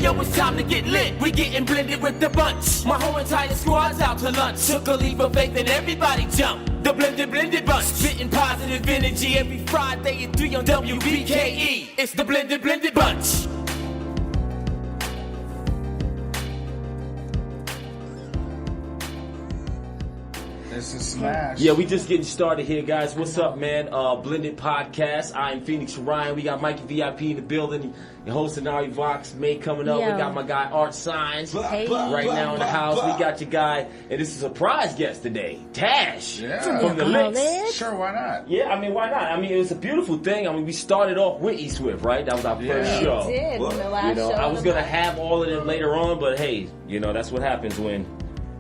yo, it's time to get lit. We getting blended with the bunch. My whole entire squad's out to lunch. Took a leap of faith and everybody jumped. The blended bunch. Spitting positive energy every Friday at 3 on WBKE. It's the blended bunch. It's a smash. Yeah, we just getting started here, guys. What's up, man? Blended Podcast. I'm Phoenix Ryan. We got Mikey VIP in the building. Your host, Anari Vox, May coming up. Yo. We got my guy, Art Signs, Hey. right now in the house. We got your guy, and this is a surprise guest today, Tash, Yeah. from the Licks. Sure, why not? Yeah, I mean, why not? I mean, it was a beautiful thing. I mean, we started off with E Swift, right? That was our first show. We did. The last You know, show I of was the gonna month. have all of them later on, but hey, you know, that's what happens when,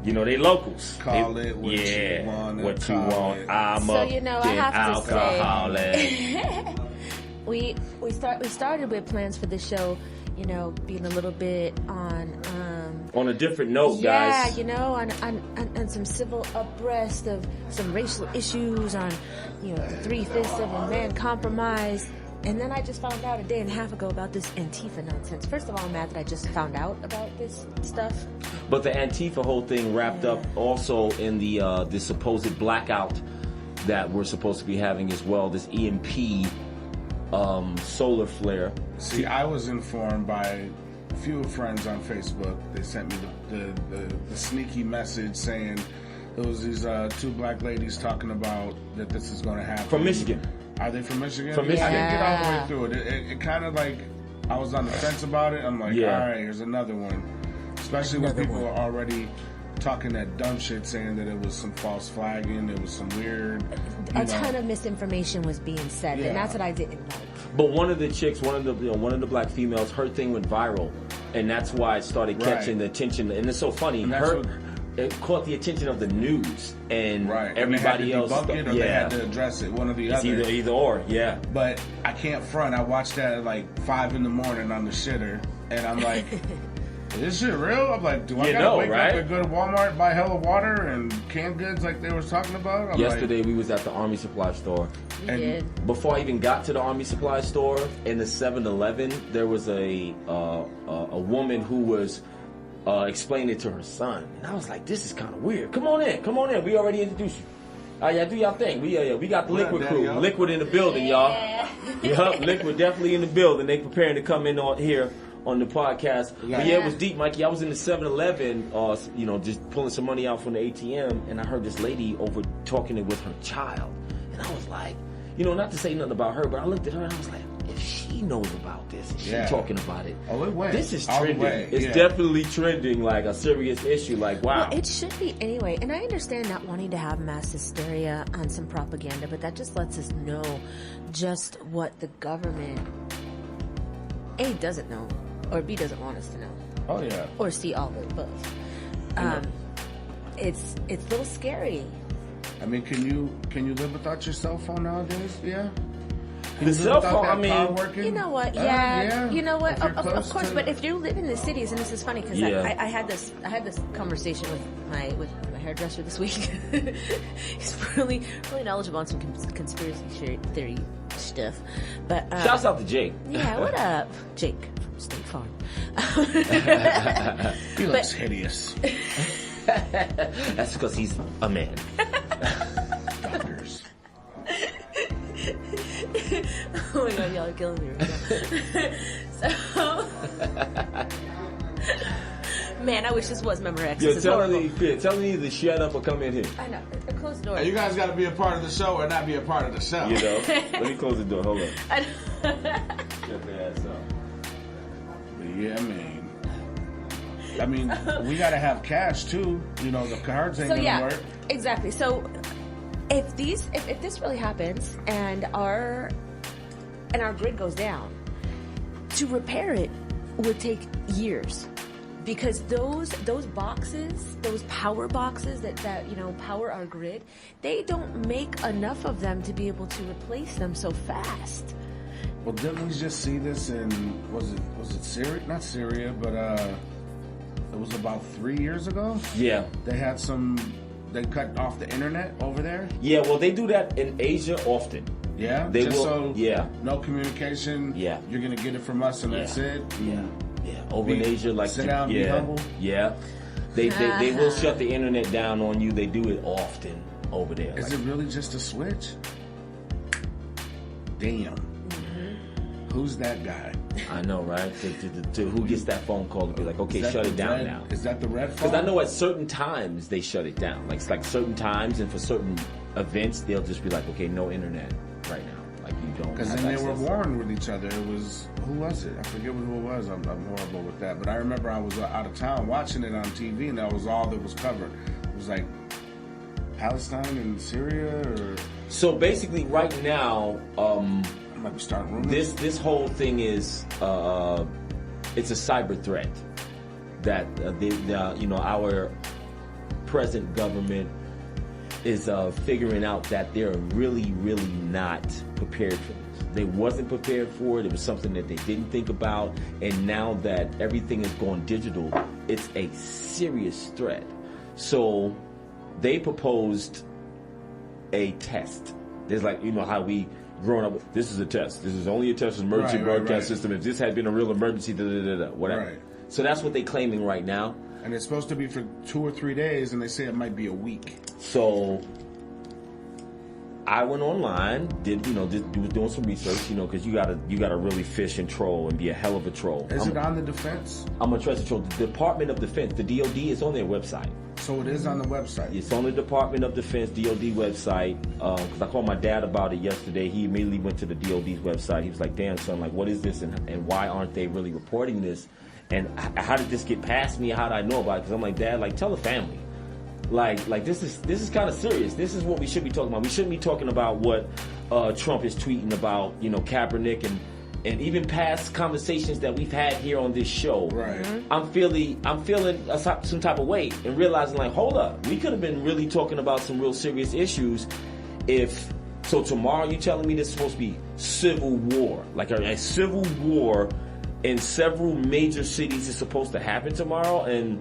you know, they locals. Call it what you want. What you want. It. I'm So, up you know, to I have to alcoholic. we started with plans for the show, you know, being a little bit on On a different note, yeah, guys. you know, on some civil unrest of some racial issues, on, you know, the 3/5 of a man compromise. And then I just found out a day and a half ago about this Antifa nonsense. First of all, I'm mad that I just found out about this stuff. But the Antifa whole thing wrapped up also in the supposed blackout that we're supposed to be having as well. This EMP solar flare. See, I was informed by a few friends on Facebook. They sent me the sneaky message saying there was these two black ladies talking about that this is going to happen. From Michigan. Are they from Michigan? From Michigan. I didn't get all the way Yeah. through it. It kind of like, I was on the fence about it. I'm like, Yeah. all right, here's another one. Especially when people are already talking that dumb shit, saying that it was some false flagging, it was some weird... A ton of misinformation was being said, Yeah. and that's what I didn't like. But one of the chicks, one of the black females, her thing went viral, and that's why it started catching the attention. And it's so funny, And that's what- it caught the attention of the news and Right. everybody and they had else. to debunk it or they had to address it, one or the It's other. either or, yeah. But I can't front. I watched that at like 5 a.m. on the shitter, and I'm like, is this shit real? I'm like, do I You gotta know, wake right? up and go to Walmart, buy hella water and canned goods like they was talking about? I'm Yesterday we was at the Army Supply Store. We And- did. Before I even got to the Army Supply Store, in the 7-Eleven, there was a woman who was explaining it to her son, and I was like, "This is kind of weird. Come on in. We already introduced you. Yeah, do y'all thing. We got the What up, Liquid Daddy, crew. yo? Liquid in the building, Yeah. y'all. Yup, Liquid definitely in the building. They preparing to come in on here on the podcast. Yeah. But yeah, it was deep, Mikey. I was in the 7-Eleven, you know, just pulling some money out from the ATM, and I heard this lady over talking with her child, and I was like, you know, not to say nothing about her, but I looked at her and I was like, if she knows about this, and she Yeah. talking about it, Oh, it went this is all the trending. way, It's yeah. definitely trending, like a serious issue. Like, wow. Well, it should be anyway. And I understand not wanting to have mass hysteria on some propaganda, but that just lets us know just what the government, A, doesn't know, or B, doesn't want us to know, oh yeah. or C, all of the above. It's a little scary. I mean, can you live without your cell phone nowadays? Yeah. Can The you live cell without phone, that I mean- car working? You know what? Yeah. You know what? If you're Of close course, to- but if you live in the cities, and this is funny because Yeah. I had this conversation with my hairdresser this week. He's really knowledgeable on some conspiracy theory stuff. But Shouts out to Jake. yeah, what up, Jake from State Farm? He looks hideous. That's because he's a man. Doctors. Oh my god, y'all are killing me right now. So, man, I wish this was Member X. Yo, This is horrible. tell me to shut up or come in here. I know. Close the door. Hey, you guys got to be a part of the show or not be a part of the show. You know? Let me close the door. Hold on. I know. Shut the ass up. Yeah, I mean, we gotta have cash too. You know, the cards ain't So gonna yeah, work. exactly. So if this really happens and our grid goes down, to repair it would take years, because those boxes, those power boxes that you know power our grid, they don't make enough of them to be able to replace them so fast. Well, didn't we just see this in was it Syria? Not Syria, but it was about 3 years ago. Yeah. They cut off the internet over there. Yeah, well, they do that in Asia often. Yeah, They just will- so yeah. no communication. Yeah. You're gonna get it from us, and that's it. Yeah. Yeah, over in Asia, like sit down, yeah, be humble. yeah. They will shut the internet down on you. They do it often over there. Is it really just a switch? Damn. Who's that guy? I know, right? To who gets that phone call to be like, okay, shut it down now? Is that the red phone? Because I know at certain times they shut it down. Like it's like certain times and for certain events they'll just be like, okay, no internet right now. Like you don't. Because then they were warring with each other. It was, who was it? I forget who it was. I'm horrible with that. But I remember I was out of town watching it on TV, and that was all that was covered. It was like Palestine and Syria, or So basically, right now, I might be starting rumors. this whole thing is it's a cyber threat that our present government is figuring out that they're really not prepared for this. They wasn't prepared for it. It was something that they didn't think about, and now that everything is going digital, it's a serious threat. So they proposed a test. There's like, you know how we growing up, this is a test. This is only a test, emergency broadcast system. If this had been a real emergency, whatever. Right. So that's what they're claiming right now. And it's supposed to be for 2 or 3 days, and they say it might be a week. So I went online, was doing some research, because you gotta really fish and troll and be a hell of a troll. Is it on the defense? I'm a trusted troll. The Department of Defense, the DOD, is on their website. So it is on the website. It's on the Department of Defense DOD website. Because I called my dad about it yesterday. He immediately went to the DOD's website. He was like, "Damn, son, like, what is this, and why aren't they really reporting this? And how did this get past me? How did I know about it?" Because I'm like, "Dad, like, tell the family. Like this is kind of serious. This is what we should be talking about. We shouldn't be talking about what Trump is tweeting about, Kaepernick and even past conversations that we've had here on this show." Right. I'm feeling some type of weight and realizing, like, hold up, we could have been really talking about some real serious issues. So tomorrow you telling me this is supposed to be civil war, like a civil war in several major cities is supposed to happen tomorrow, and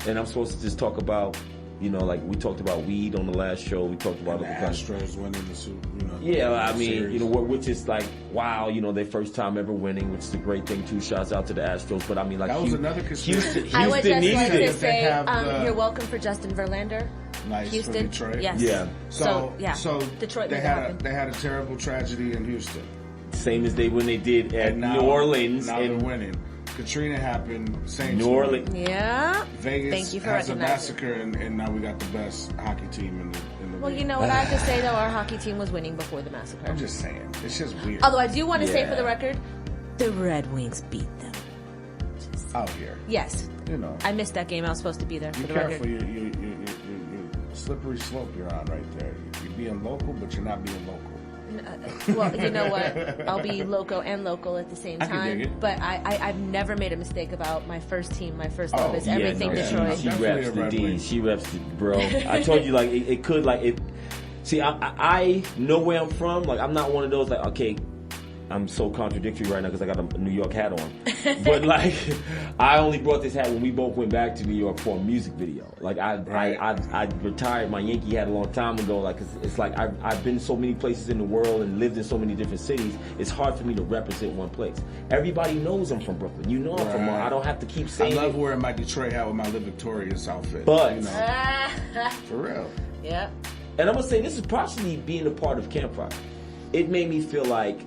I'm supposed to just talk about, like we talked about weed on the last show. We talked about the Astros winning the Super. Yeah, I mean, series. which is like, wow, their first time ever winning, which is a great thing too. Shouts out to the Astros, but I mean, like, that was another conspiracy. Houston I would just needed like it. to say, They have you're welcome for Justin Verlander. Nice Houston, for Detroit. yes. Yeah. So Detroit they made it happen. they had a terrible tragedy in Houston. Same as when they did at And now, New Orleans. Now they're and winning. Katrina happened. Same New story. Orleans. Yeah. Vegas Thank you for has a recognizing. massacre, and now we got the best hockey team in the Well, league. you know what I have to say though, our hockey team was winning before the massacre. I'm just saying, it's just weird Although I do want to say for the Yeah. record, the Red Wings beat them. out here. Yes. I missed that game. I was supposed to be there for Be the careful. record. You slippery slope you're on right there. You're being local, but you're not being local. Well, you know what? I'll be loco and local at the same I can time. dig it. But I've never made a mistake about my first team. My first love is yeah, everything Detroit. She Definitely reps a the Red D. Wing. She reps the bro. I told you, like, it could, like, it. See, I know where I'm from. Like, I'm not one of those, like, okay, I'm so contradictory right now because I got a New York hat on. But, like, I only brought this hat when we both went back to New York for a music video. Like, I retired my Yankee hat a long time ago. Like, it's like I've been so many places in the world and lived in so many different cities. It's hard for me to represent one place. Everybody knows I'm from Brooklyn. You know I'm from. I don't have to keep saying. I love it. wearing my Detroit hat with my Live Victorious outfit. But for real. Yep. and I'm gonna say this is partially being a part of Campfire. It made me feel like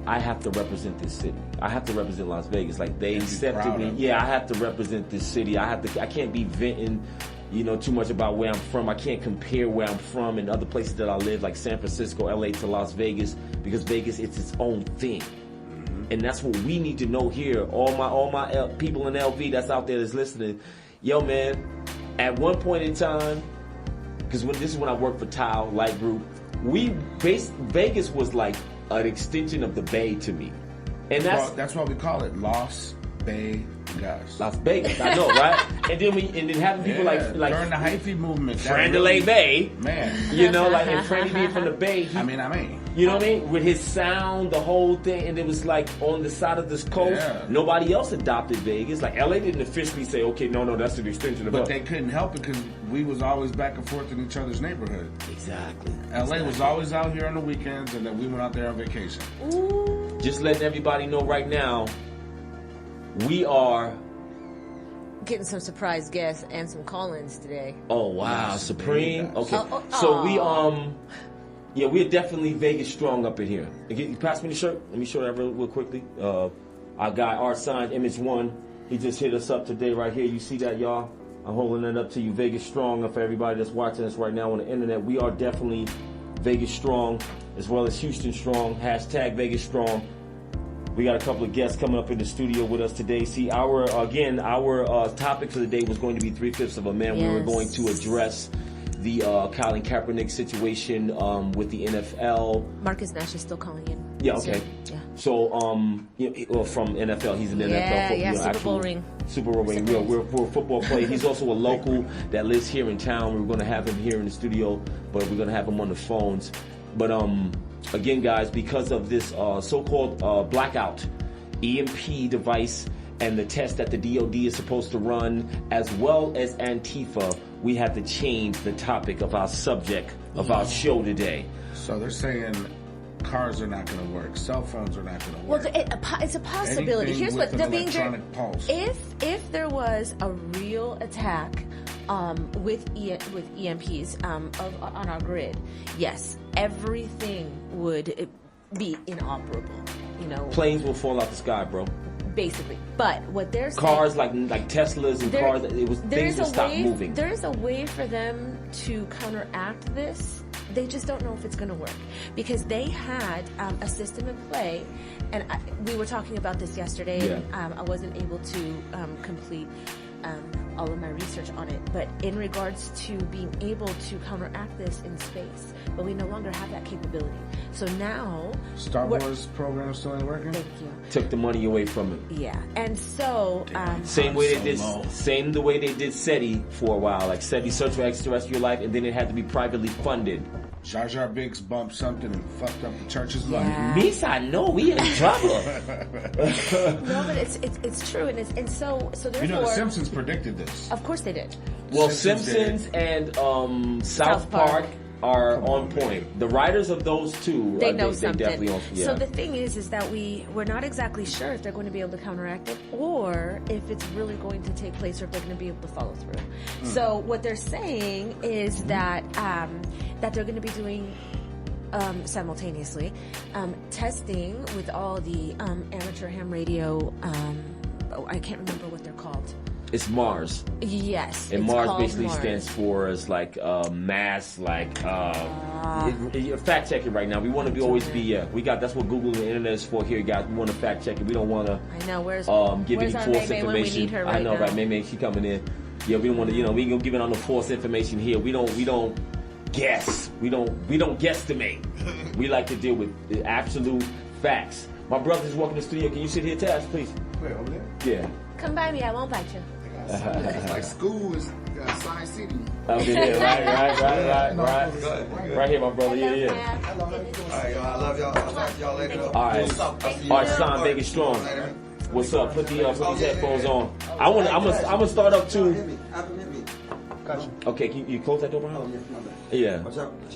I have to represent this city. I have to represent Las Vegas. Like they accepted me. Yeah, I have to represent this city. I can't be venting, too much about where I'm from. I can't compare where I'm from and other places that I live, like San Francisco, LA to Las Vegas, because Vegas, it's its own thing. And that's what we need to know here. All my people in LV that's out there that's listening. Yo, man, at one point in time, because this is when I worked for Tile Light Group, Vegas was like an extension of the Bay to me. And that's why we call it Las Vegas. Las Vegas, I know, right? And then having people like during the hyphy movement, Frandalay Bay, man, and Franny being from the Bay. I mean, you know what I mean? With his sound, the whole thing, and it was like on the side of this coast. Yeah. Nobody else adopted Vegas. Like LA didn't officially say, okay, no, that's an extension of but us. they couldn't help it because we was always back and forth in each other's neighborhood. Exactly. LA was always out here on the weekends, and then we went out there on vacation. Just letting everybody know right now, We are. Getting some surprise guests and some call-ins today. Oh wow, Supreme. Okay, Oh, so we yeah, we're definitely Vegas strong up in here. You pass me the shirt. Let me show that real quickly. Our guy, Art Signed Image One, he just hit us up today right here. You see that, y'all? I'm holding it up to you. Vegas strong. And for everybody that's watching us right now on the internet, we are definitely Vegas strong, as well as Houston strong. Hashtag Vegas strong. We got a couple of guests coming up in the studio with us today. See, our topic for the day was going to be 3/5 of a man. Yes. We were going to address the Colin Kaepernick situation with the NFL. Marcus Nash is still calling in. Yeah, okay. So, So, from NFL, he's an NFL Super Bowl ring. Super Bowl ring. We're a football player. He's also a local that lives here in town. We were going to have him here in the studio, but we're going to have him on the phones. But again, guys, because of this so-called blackout EMP device and the test that the DOD is supposed to run, as well as Antifa, we have to change the topic of our subject of our show today. So they're saying cars are not going to work, cell phones are not going to work. Well, it's a possibility. Anything Here's with what an the danger. electronic pulse. If there was a real attack with EMPs on our grid, yes, everything would be inoperable. You know, Planes will fall out the sky, bro. basically. But what they're saying, Cars like Teslas and cars, things will stop moving. There is a way for them to counteract this. They just don't know if it's going to work because they had a system in play, and we were talking about this yesterday. Yeah. And, I wasn't able to complete all of my research on it, but in regards to being able to counteract this in space, but we no longer have that capability. So now Star Wars program still ain't working? Thank you. Took the money away from it. Yeah, and so Same way the way they did SETI for a while, like SETI Search for Extraterrestrial Life, and then it had to be privately funded. Jar Jar Binks bumped something and fucked up the church's money. Misa, no, we in trouble. No, but it's true, and so therefore. You know, The Simpsons predicted this. Of course they did. Well, Simpsons Simpsons and South Park are on point. The writers of those two, They know something. They definitely on. Yeah. So the thing is that we're not exactly sure if they're going to be able to counteract it or if it's really going to take place or if they're going to be able to follow through. So what they're saying is that they're going to be doing simultaneously testing with all the amateur ham radio. I can't remember what they're called. It's Mars. Yes, And it's Mars called basically Mars. stands for as like mass, like fact check it right now. We want to be always be that's what Google and the internet is for here, guys. We want to fact check it. We don't want to I know where's give any our false May May when we information. need her right I know, now? right? May she coming in. Yeah, we don't want to. We ain't gonna give it on no false information here. We don't guess. We don't guesstimate. We like to deal with the absolute facts. My brother's walking the studio. Can you sit here, Taz, please? Wait, over there? Yeah. Come by me, I won't bite you. It's like school is Science City. Over there, right here, my brother. Yeah. All right, y'all. I love y'all. I'll talk to y'all later. All right, Sean, Vegas strong. What's up? Put these headphones on. I'm gonna start up too. Okay, can you close that door behind me? Yeah.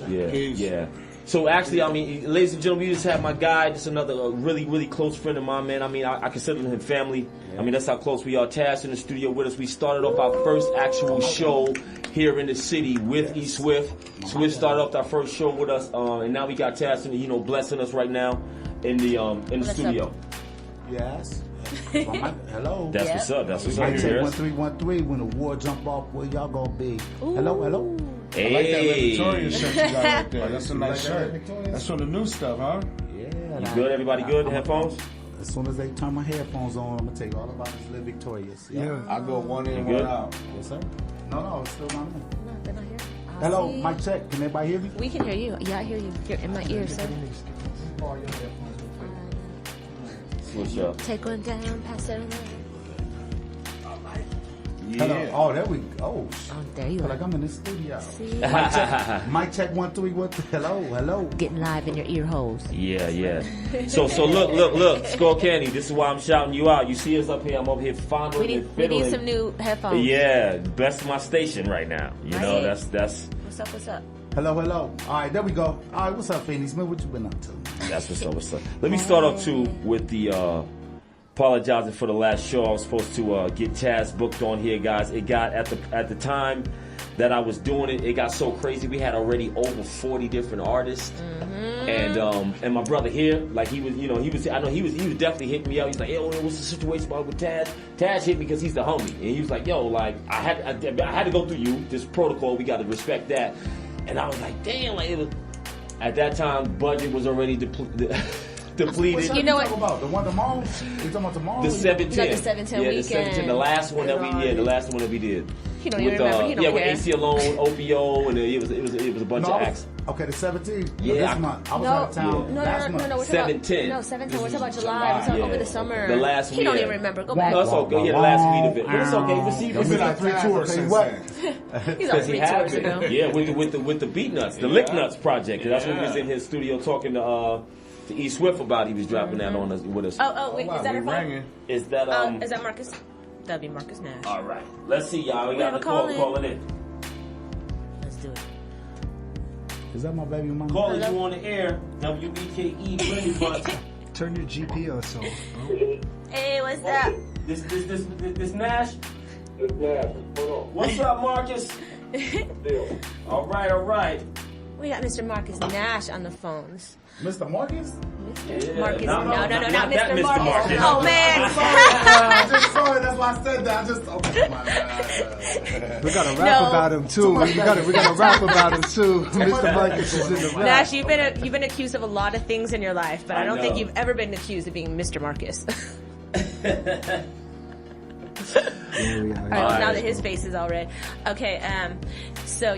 Yeah. So actually, I mean, ladies and gentlemen, you just have my guy, just another really, really close friend of mine, man. I mean, I consider him family. I mean, that's how close we are. Taz in the studio with us. We started off our first actual show here in the city with E Swift. Swift started off our first show with us, and now we got Taz, blessing us right now in the studio. Yes. Hello. That's what's up. That's what's up. I You check hear us? 1313 when the war jump off. Where y'all gonna be? Hello. I like that Hey. Victoria shirt you got right there. That's a nice shirt. That's from the new stuff, huh? Yeah. You good? Everybody good? Headphones? As soon as they turn my headphones on, I'm gonna tell you all about this little Victorious. Yeah. I go one in, You good? one out. Yes, sir. No, it's still not me. No, they're not here. Hello, See? mic check. Can everybody hear me? We can hear you. Yeah, I hear you. You're in my ear, sir. What's up? Take one down, pass it around. Hello. Yeah. Oh, there we go. Oh, Oh, there you feel are. like I'm in the studio. See? Mic check 1313. Hello. Getting live in your ear holes. Yeah. So look, Skull Candy. This is why I'm shouting you out. You see us up here. I'm over here fondling We and need fiddling. some new headphones. Yeah, best of my station right now. You know, Right. that's What's up? Hello. All right, there we go. All right, what's up, Phoenix? Man, what you been up to? what's up. Let me start off too with the apologizing for the last show. I was supposed to get Taz booked on here, guys. It got at the time that I was doing it, it got so crazy. We had already over 40 different artists, and my brother here, like he was definitely hitting me up. He's like, yo, what's the situation with Taz? Taz hit me because he's the homie, and he was like, yo, like I had to go through you. This protocol, we got to respect that. And I was like, damn, like it was. At that time, budget was already depleted. You know what? About? The one tomorrow? You talking about tomorrow? The 710. No, the 710 yeah, weekend. The 710. The last one that we did. He don't even remember. He don't care. With AC Alone, OPO, and it was a bunch of acts. Okay, the 17th. Yeah, this month. I was out of town. No. We're 710. No, 710. We're talking about July. We're talking over the summer. The last week. He don't even remember. Go back. No, it's okay. Yeah, the last week of it. But it's okay. He's been on 3 tours since then. He's on 3 tours ago. Yeah, with the Beat Nuts, the Lick Nuts project. That's when he was in his studio talking to E Swift about. He was dropping that on us with us. Oh, wait, is that her phone? Is that Marcus? That'd be Marcus Nash. All right, let's see, y'all. We got the call calling in. Let's do it. Is that my baby mama? Calling you on the air. WBKE Blended Bunch. Turn your GPS on. Hey, what's up? This Nash. It's Nash. Hold on. What's up, Marcus? Deal. All right. We got Mr. Marcus Nash on the phones. Mr. Marcus? Yeah. Marcus, No, not that Mr. Marcus. Marcus. Oh man! I'm just sorry. That's why I said that. We got to rap about him too. We got to rap about him too. Mr. Marcus is in the rap. Nash, you've been accused of a lot of things in your life, but I don't think you've ever been accused of being Mr. Marcus. All right, now that his face is all red. Okay, so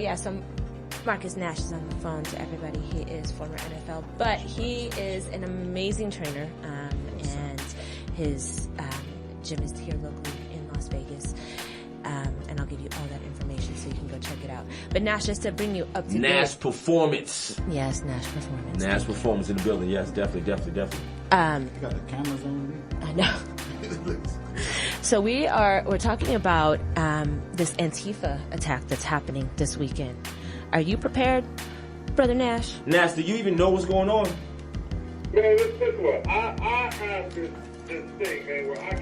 Marcus Nash is on the phone to everybody. He is former NFL, but he is an amazing trainer, and his gym is here locally in Las Vegas. And I'll give you all that information so you can go check it out. But Nash, just to bring you up to date. Nash Performance. Yes, Nash Performance. Nash Performance in the building. Yes, definitely. You got the cameras on me? I know. So we're talking about this Antifa attack that's happening this weekend. Are you prepared, Brother Nash? Nash, do you even know what's going on? Man, listen what. I have this thing, man, where I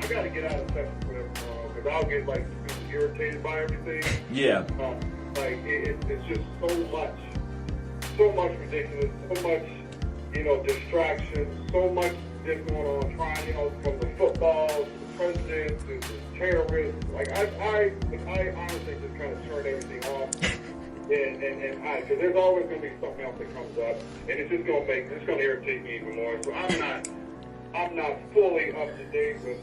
gotta get out of touch with whatever going on, because I'll get like irritated by everything. Yeah. Like it's just so much ridiculous, so much, distraction, so much that's going on, trying, from the football to the president to the terrorists. Like I honestly just kind of turn everything off. And because there's always going to be something else that comes up, and it's just going to irritate me even more. So I'm not fully up to date with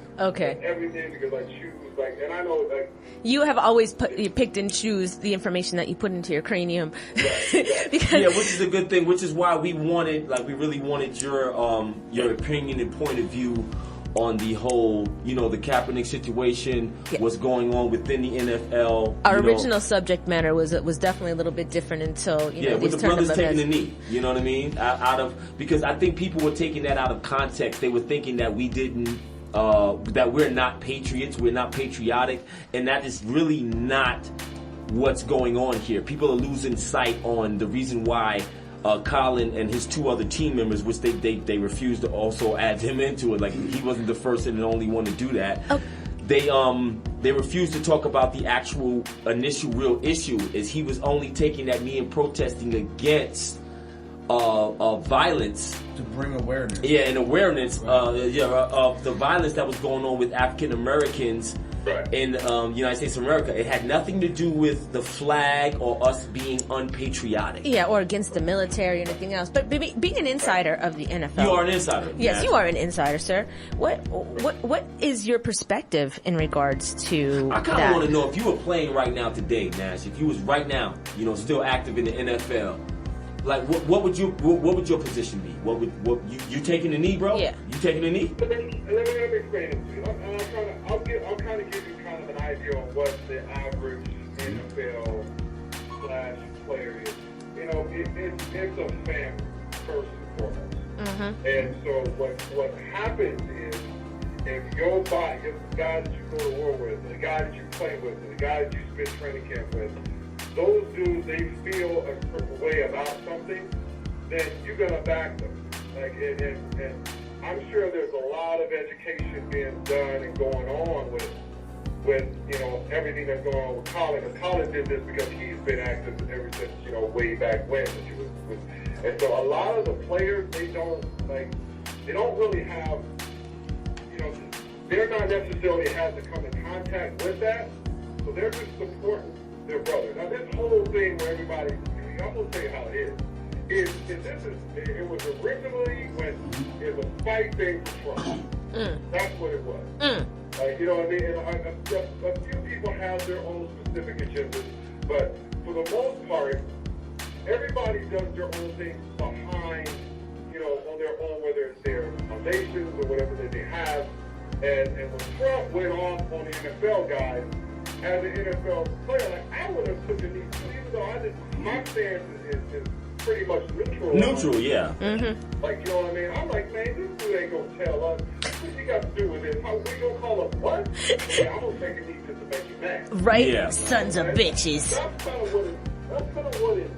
everything, because I choose, and I know, you have always picked and choose the information that you put into your cranium. Right. Which is a good thing, which is why we really wanted your opinion and point of view on the whole, the Kaepernick situation, what's going on within the NFL. Our original subject matter was definitely a little bit different until, with the brothers taking the knee, you know what I mean? Because I think people were taking that out of context. They were thinking that we didn't, that we're not patriots, we're not patriotic, and that is really not what's going on here. People are losing sight on the reason why Colin and his 2 other team members, which they refused to also add him into it. Like, he wasn't the first and the only one to do that. Oh. They refused to talk about the actual initial real issue, is he was only taking that knee and protesting against violence. To bring awareness. Yeah, and awareness of the violence that was going on with African Americans in the United States of America. It had nothing to do with the flag or us being unpatriotic. Yeah, or against the military or anything else. But being an insider of the NFL. You are an insider. Yes, you are an insider, sir. What is your perspective in regards to I kind of want to know, if you were playing right now today, Nash, if you was right now, still active in the NFL, like what would your position be? What you taking the knee, bro? Yeah. You taking the knee? Let me explain it to you. I'll kind of give you kind of an idea on what the average NFL /player is. It's a family first and foremost. Mm-hmm. And so what happens is, if the guy that you go to war with, the guy that you play with, the guy that you spend training camp with, those dudes, they feel a certain way about something, then you're gonna back them. And I'm sure there's a lot of education being done and going on with everything that's going on with Colin. And Colin did this because he's been active ever since, way back when. And so a lot of the players, they don't really have, they're not necessarily have to come in contact with that. So they're just supporting their brother. Now this whole thing where everybody, I'm going to tell you how it is. It was originally when it was spite thing for Trump. That's what it was. You know what I mean? And a few people have their own specific agendas, but for the most part, everybody does their own thing behind, on their own, whether it's their foundations or whatever that they have. And when Trump went off on the NFL guys, as an NFL player, I would have took a knee too, even though my stance is pretty much neutral. Neutral, yeah. You know what I mean? I'm like, man, this dude ain't gonna tell us. What you got to do with this? How we gonna call him what? Yeah, I'm gonna take a knee just to make you mad. Right? Yeah. Sons of bitches. That's kind of what it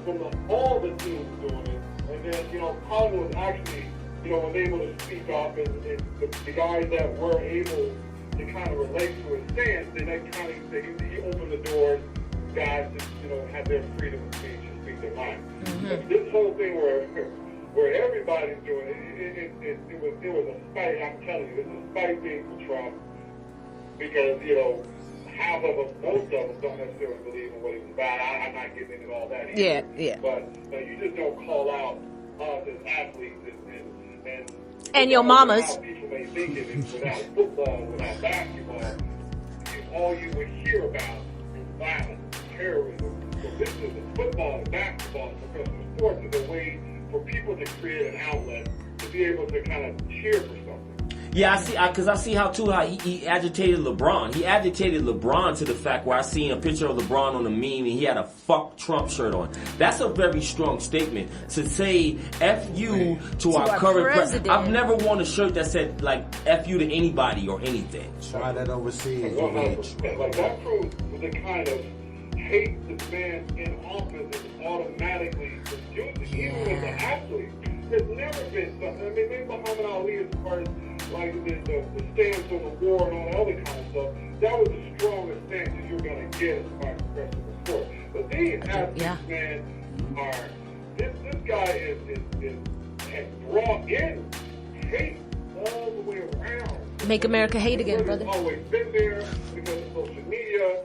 from all the teams doing it. And then, Colin was actually, able to speak up, and the guys that were able to kind of relate to his stance, then he opened the doors, guys to, have their freedom of speech and speak their mind. But this whole thing where everybody's doing it was a spite. I'm telling you, it's a spite thing for Trump because half of us, most of us, don't necessarily believe in what he was about. I'm not getting into all that either. Yeah. But you just don't call out us as athletes and your mamas. How people may think it is without football, without basketball, all you would hear about is violence, terrorism. So this is football and basketball and professional sports is a way for people to create an outlet to be able to kind of cheer for something. Yeah, because I see how he agitated LeBron. He agitated LeBron to the fact where I seen a picture of LeBron on a meme and he had a "fuck Trump" shirt on. That's a very strong statement to say "f you" to our current president. I've never worn a shirt that said like "f you" to anybody or anything. Try that overseas. 100%. Like that proves the kind of hate this man in office is automatically producing, even as an athlete. There's never been something. I mean, maybe Muhammad Ali, as far as like the stance on the war and all the other kind of stuff, that was the strongest stance that you're going to get as far as professional sport. But these athletes, man, are this guy has brought in hate all the way around. Make America hate again, brother. It's always been there because of social media.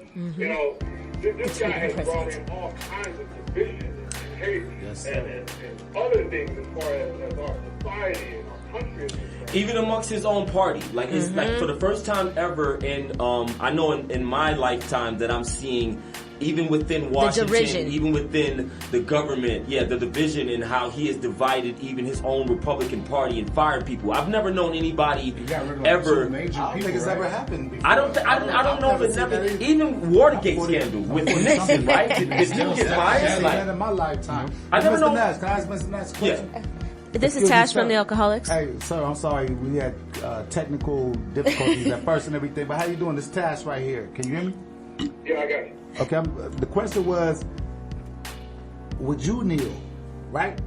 This guy has brought in all kinds of division and hate and other things as far as our society and our country is concerned. Even amongst his own party. Like, it's like for the first time ever I know in my lifetime that I'm seeing, even within Washington, even within the government, the division and how he has divided even his own Republican Party and fired people. I've never known anybody ever. I don't think it's ever happened before. I don't know if it's ever. Even Watergate scandal with Nixon, right? Did you get fired? Like, in my lifetime. I never know. Can I ask Mr. Nash a question? Yeah. This is Tash from the Alcoholics. Hey, sir, I'm sorry. We had technical difficulties at first and everything, but how you doing? This is Tash right here. Can you hear me? Yeah, I got you. Okay, the question was, would you kneel, right?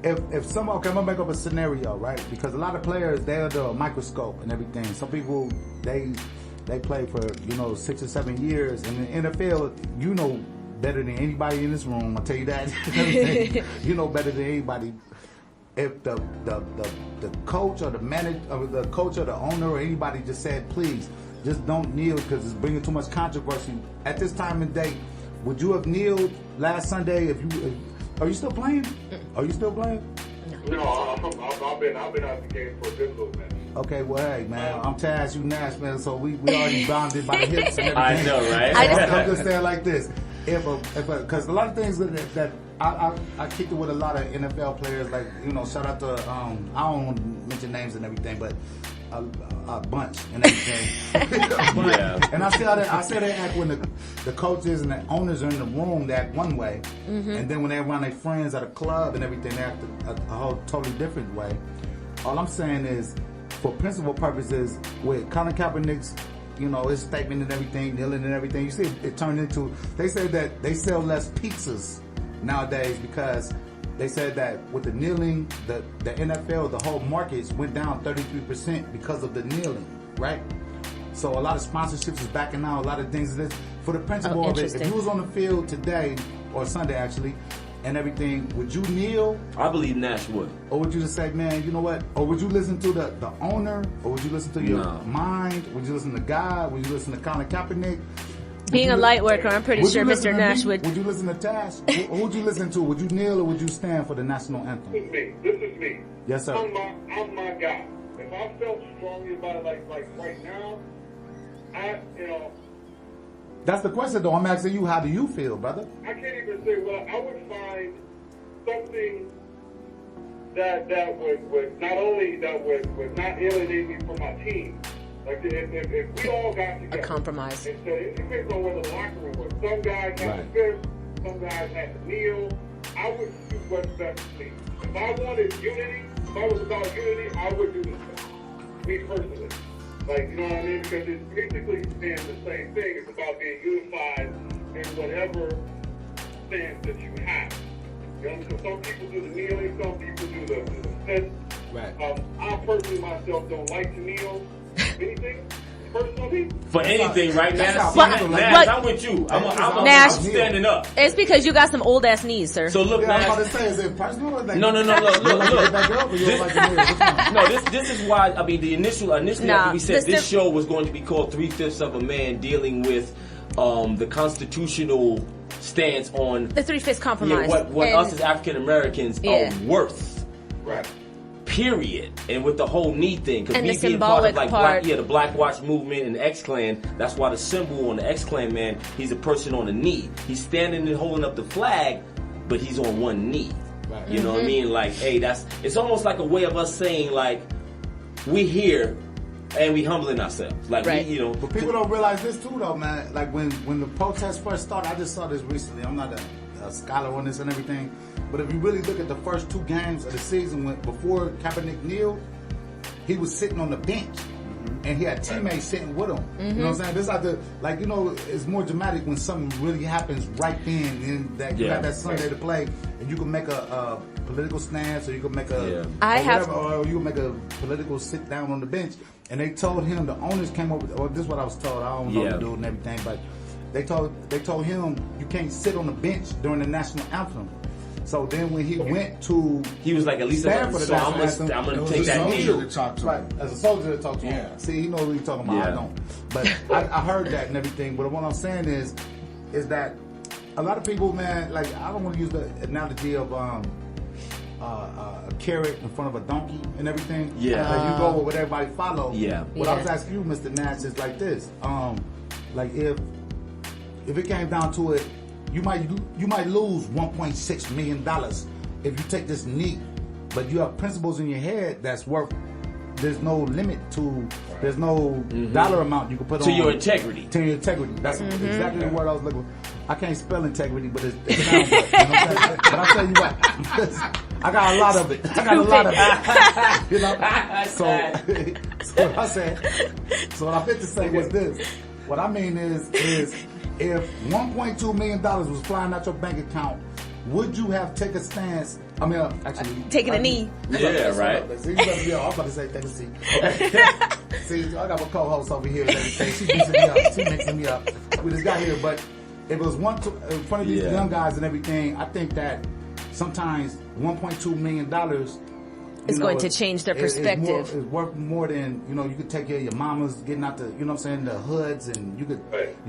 If someone, okay, I'm gonna make up a scenario, right? Because a lot of players, they're under a microscope and everything. Some people, they play for 6 or 7 years, and in the NFL, better than anybody in this room. I'll tell you that. You know better than anybody. If the coach or the manager, or the coach or the owner or anybody just said, please, just don't kneel because it's bringing too much controversy. At this time and date, would you have kneeled last Sunday? Are you still playing? Are you still playing? No, I've been out the game for a good little minute. Okay, well, hey, man, I'm Taz, you Nash, man, so we already bonded by the hips and everything. I know, right? I'm just saying like this. Because a lot of things that I kicked it with a lot of NFL players, like, shout out to, I don't want to mention names and everything, but a bunch and everything. And I see how they act when the coaches and the owners are in the room, they act one way. And then when they're around their friends at a club and everything, they act a whole totally different way. All I'm saying is, for principle purposes, with Colin Kaepernick's, his statement and everything, kneeling and everything, you see it turned into, they say that they sell less pizzas nowadays because they said that with the kneeling, the NFL, the whole markets went down 33% because of the kneeling, right? So a lot of sponsorships is backing out, a lot of things. For the principle of it, if you was on the field today, or Sunday actually, and everything, would you kneel? I believe Nash would. Or would you just say, man, you know what? Or would you listen to the owner? Or would you listen to your mind? Would you listen to God? Would you listen to Colin Kaepernick? Being a light worker, I'm pretty sure Mr. Nash would. Would you listen to Tash? Who would you listen to? Would you kneel or would you stand for the national anthem? This is me. This is me. Yes, sir. I'm my guy. If I felt strongly about it, like right now, That's the question, though. I'm asking you, how do you feel, brother? I can't even say. Well, I would find something that would not only would not alienate me from my team. Like if we all got together, A compromise. And so it depends on where the locker room was. Some guys had to fist, some guys had to kneel. I would do what's best for me. If I wanted unity, if I was about unity, I would do this. Me personally. Like, you know what I mean? Because it's basically saying the same thing. It's about being unified in whatever stance that you have. You know, so some people do the kneeling, some people do the fist. Right. I personally myself don't like to kneel. Anything? Personally? For anything right now, But- I'm with you. I'm Nash- standing up. It's because you got some old ass knees, sir. So look, Yeah, I'm Nash. about to say, is it personal? Or like, No, look. Back up or you don't like to kneel? Which one? No, this is why. I mean, initially Nah, after we said this this show was going to be called 3/5 of a Man, dealing with the constitutional stance on The 3/5 compromise. what And- us as African Americans Yeah. are worth. Right. Period. And with the whole knee thing, because And me the being part of symbolic part. the Black Watch movement and the X Clan, that's why the symbol on the X Clan man, he's a person on a knee. He's standing and holding up the flag, but he's on one knee. Right. You know what I mean? Like, hey, it's almost like a way of us saying, like, we here and we humbling ourselves. Like, Right. we, you know. But people don't realize this too, though, man. Like when the protests first started, I just saw this recently. I'm not a scholar on this and everything, but if you really look at the first two games of the season, before Kaepernick kneeled, he was sitting on the bench, and he had teammates sitting with him. You know what I'm saying? This like it's more dramatic when something really happens right then, and that you have that Sunday to play, and you can make a political stance, or you can make a or you can make a political sit down on the bench. And they told him, the owners came over. Or this is what I was told. I don't know the dude and everything, but they told him you can't sit on the bench during the national anthem. So then when he went to, he was like, at least stand for the national anthem, I'm gonna take that knee. To talk to right, him. as a soldier to talk to him. Yeah. See, he knows what he's talking about. I don't. But I heard that and everything. But what I'm saying is that a lot of people, man, like, I don't want to use the analogy of a carrot in front of a donkey and everything. Yeah. Like you go with what everybody follows. Yeah. What I was asking you, Mr. Nash, is like this. Like if it came down to it, you might lose $1.6 million if you take this knee, but you have principles in your head that's worth. There's no limit to. There's no dollar amount you can put to on your integrity. To your integrity. That's exactly the word I was looking for. I can't spell integrity, but it sounds good. You know what I'm saying? But I'll tell you what. I got a lot of it. You know? So what I said. So what I meant to say was this. What I mean is if $1.2 million was flying out your bank account, would you have taken a stance? I mean, actually, taking a knee. Yeah, right. See, I was about to say take a seat. Okay. See, I got my co-host over here and everything. She's mixing me up. She's mixing me up. We just got here, but if it was in front of these young guys and everything, I think that sometimes $1.2 million is going to change their perspective. It's worth more than, you could take care of your mamas, getting out the, you know what I'm saying, the hoods, and you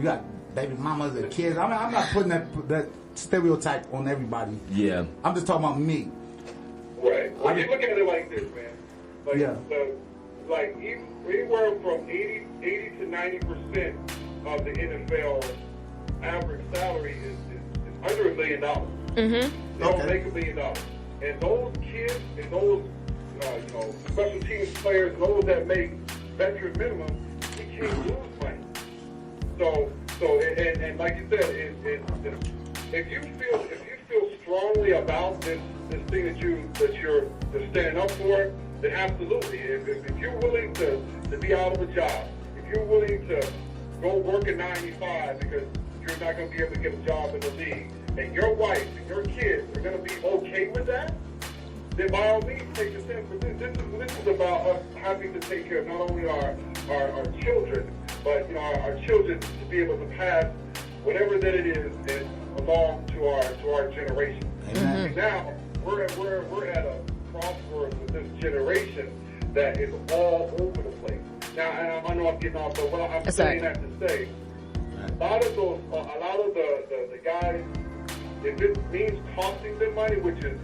got baby mamas and kids. I mean, I'm not putting that stereotype on everybody. Yeah. I'm just talking about me. Right. Well, you look at it like this, man. Like, anywhere from 80 to 90% of the NFL average salary is under $1 million. They don't make $1 million. And those kids and those special teams players, those that make veteran minimum, we can't lose money. So and like you said, if you feel strongly about this thing that you're standing up for, then absolutely. If you're willing to be out of a job, if you're willing to go work a 9 to 5 because you're not going to be able to get a job in the league, and your wife and your kids are going to be okay with that, then by all means take the step. But this is about us having to take care of not only our children, but our children to be able to pass whatever that it is and along to our generation. And now we're at a crossroads with this generation that is all over the place. Now, and I know I'm getting off, but what I'm saying that to say, a lot of the guys, if it means costing them money, which is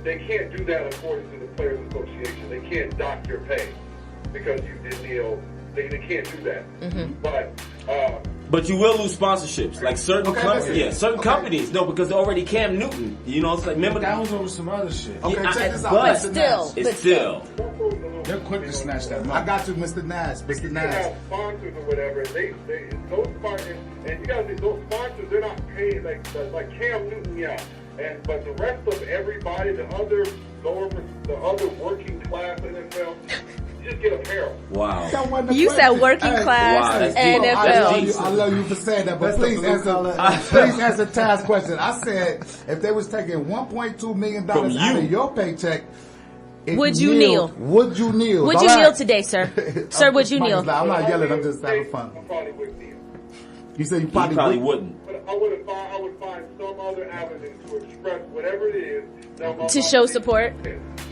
they can't do that according to the Players Association. They can't dock your pay because you did kneel. They can't do that. But you will lose sponsorships, like certain companies. No, because already Cam Newton, it's like, remember that was over some other shit. Okay, check this out. But Mr. still. They're quick to snatch that money. I got you, Mr. Nash. Mr. They Nash. have sponsors or whatever. They those sponsors, and you guys, those sponsors, they're not paid like Cam Newton, but the rest of everybody, the other working class NFL. Just get apparel. Wow. You said working class NFL. I love you for saying that, but please answer Taz's question. I said if they was taking $1.2 million out of your paycheck, would you kneel? Would you kneel? Would you kneel today, sir? Sir, would you kneel? I'm not yelling. I'm just having fun. I probably wouldn't kneel. You said you probably wouldn't. But I would find some other avenue to express whatever it is. To show support.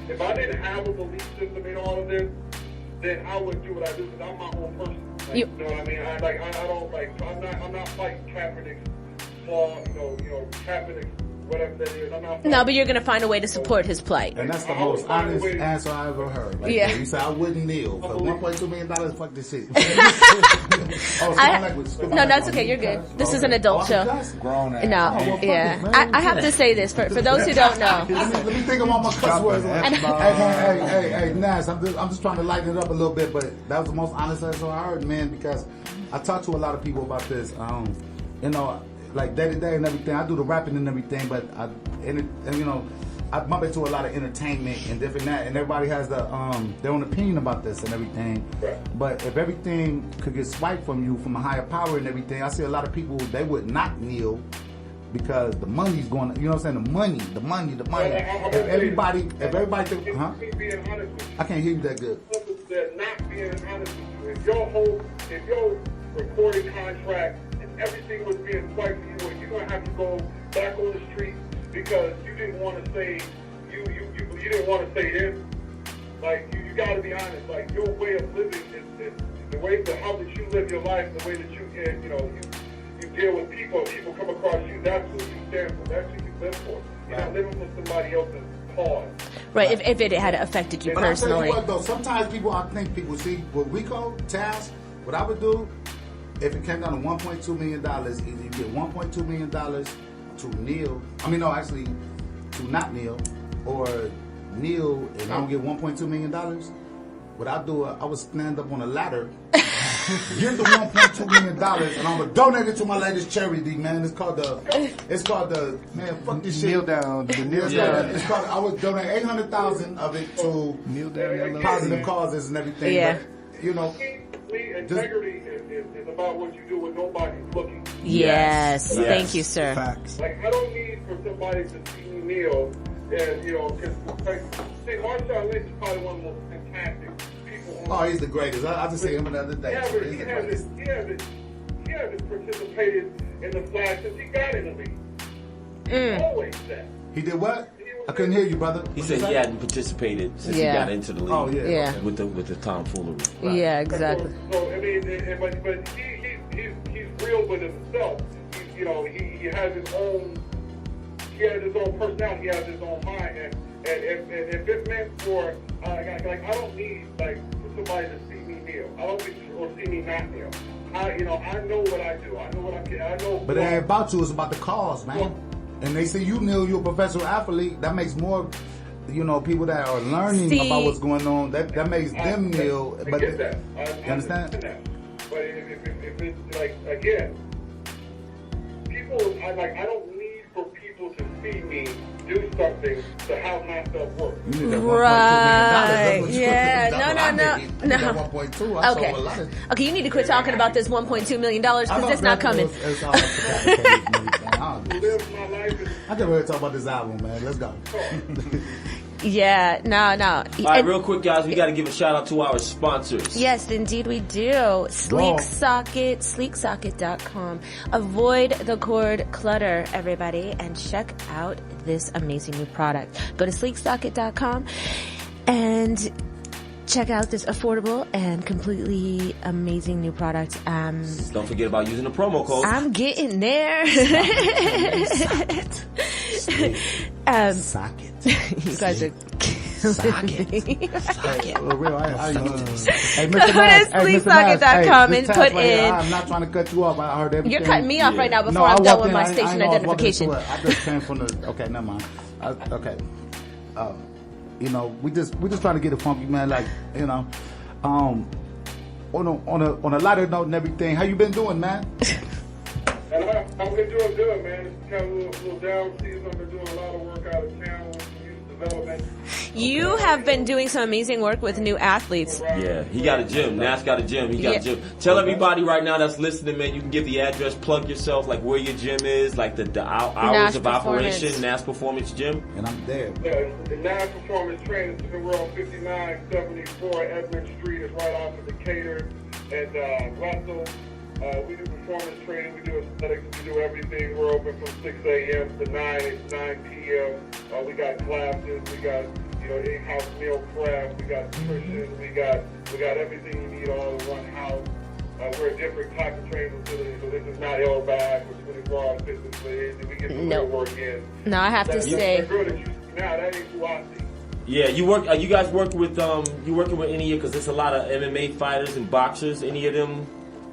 If I didn't have a belief system in all of this, then I would do what I do because I'm my own person. You know what I mean? I don't I'm not fighting Kaepernick's flaw. Kaepernick, whatever that is. I'm not. No, but you're gonna find a way to support his plight. And that's the most honest answer I ever heard. Like, you said I wouldn't kneel for $1.2 million. Fuck this shit. No, that's okay. You're good. This is an adult show. Grown ass. No, I have to say this for those who don't know. Let me think of all my cuss words. Hey, Nash, I'm just trying to lighten it up a little bit, but that was the most honest answer I heard, man, because I talked to a lot of people about this. Like day to day and everything. I do the rapping and everything, but I bump into a lot of entertainment and different that, and everybody has their own opinion about this and everything. But if everything could get swiped from you from a higher power and everything, I see a lot of people, they would not kneel because the money's going. You know what I'm saying? The money. If everybody, I can't hear you that good. They're not being honest with you. If your recording contract and everything was being swiped from you, and you're gonna have to go back on the street because you didn't want to say you didn't want to say this. Like you got to be honest. Like your way of living is the way how that you live your life, the way that you can you deal with people. People come across you. That's who you stand for. That's who you live for. You're not living for somebody else's cause. Right. If it had affected you personally. I'll tell you what, though, sometimes I think people see what Rico, Taz, what I would do. If it came down to $1.2 million, either you get $1.2 million to kneel. To not kneel, or kneel and I don't get $1.2 million. What I do, I would stand up on a ladder, get the $1.2 million, and I'm gonna donate it to my latest charity, man. It's called the man. Fuck this shit. Kneel down. It's called. I would donate 800,000 of it to kneel down. Positive causes and everything. Yeah. But, integrity is about what you do when nobody's looking. Yes. Thank you, sir. Facts. Like, I don't need for somebody to see me kneel and, because, Marshawn Lynch is probably one of the most fantastic people on oh, he's the greatest. I just see him the other day. He hasn't participated in the flag since he got in the league. Always that. He did what? I couldn't hear you, brother. He said he hadn't participated since he got into the league. Oh, yeah. With the tomfoolery. Right. Yeah, exactly. So I mean, but he's real with himself. He has his own. He has his own personality. He has his own mind. And if it's meant for, I don't need for somebody to see me kneel. I don't think or see me not kneel. I know what I do. I know what I can. I know. But it ain't about you. It's about the cause, man. Well, and they say you kneel. You're a professional athlete. That makes more. People that are learning about what's going on. That makes them kneel. I But get that. you understand? That. But if it's like again, people. I don't need for people to see me do something to have myself work. Right. Yeah. No. Okay. Okay, you need to quit talking about this $1.2 million because it's not coming. live my life. I can't really talk about this album, man. Let's go. Yeah, no. All right, real quick, guys, we got to give a shout out to our sponsors. Yes, indeed we do. Sleek Socket, sleeksocket.com. Avoid the cord clutter, everybody, and check out this amazing new product. Go to sleeksocket.com and check out this affordable and completely amazing new product. Don't forget about using the promo code. I'm getting there. Socket. You guys are killing me. Hey, real, hey, Go to sleeksocket.com and put in. I'm not trying to cut you off. I heard everything. You're cutting me off right now before No, I'm I done walked with in, my I ain't station know I was walking identification. into it. I just came from the. Okay, never mind. Okay. You know, we just trying to get it funky, man. Like, you know, on a lighter note and everything. How you been doing, man? And I've been doing good, man. It's kind of a little down season. I've been doing a lot of work out of town with youth development. You have been doing some amazing work with new athletes. Yeah, he got a gym. Nash got a gym. He got a gym. Tell everybody right now that's listening, man, you can give the address, plug yourself, like where your gym is, like the hours Nash of Performance. operation, Nash Performance Gym. And I'm there. Yeah, the Nash Performance Training Center. We're on 5974 Edmund Street. It's right off of Decatur and Russell. We do performance training, we do aesthetics, we do everything. We're open from 6 a.m. to 9 p.m. We got classes, we got in-house meal prep, we got nutrition, we got everything you need all in one house. We're a different type of training facility, so this is not L-Bag or 24-hour fitness. We get the real work in. No, I have to say. The girl that you see now, that ain't who I see. Yeah, you work. You guys work with you working with any? Because there's a lot of MMA fighters and boxers. Any of them?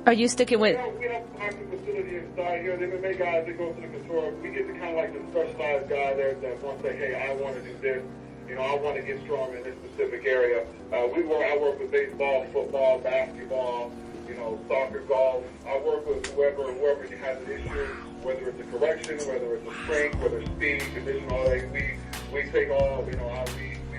Are you sticking with? We have a boxing facility inside here. The MMA guys, they go to the control. We get the kind of like the specialized guy there that wants to say, hey, I want to do this. I want to get strong in this specific area. I work with baseball, football, basketball, soccer, golf. I work with whoever has an issue, whether it's a correction, whether it's a strength, whether it's speed, condition, all that. We take all, we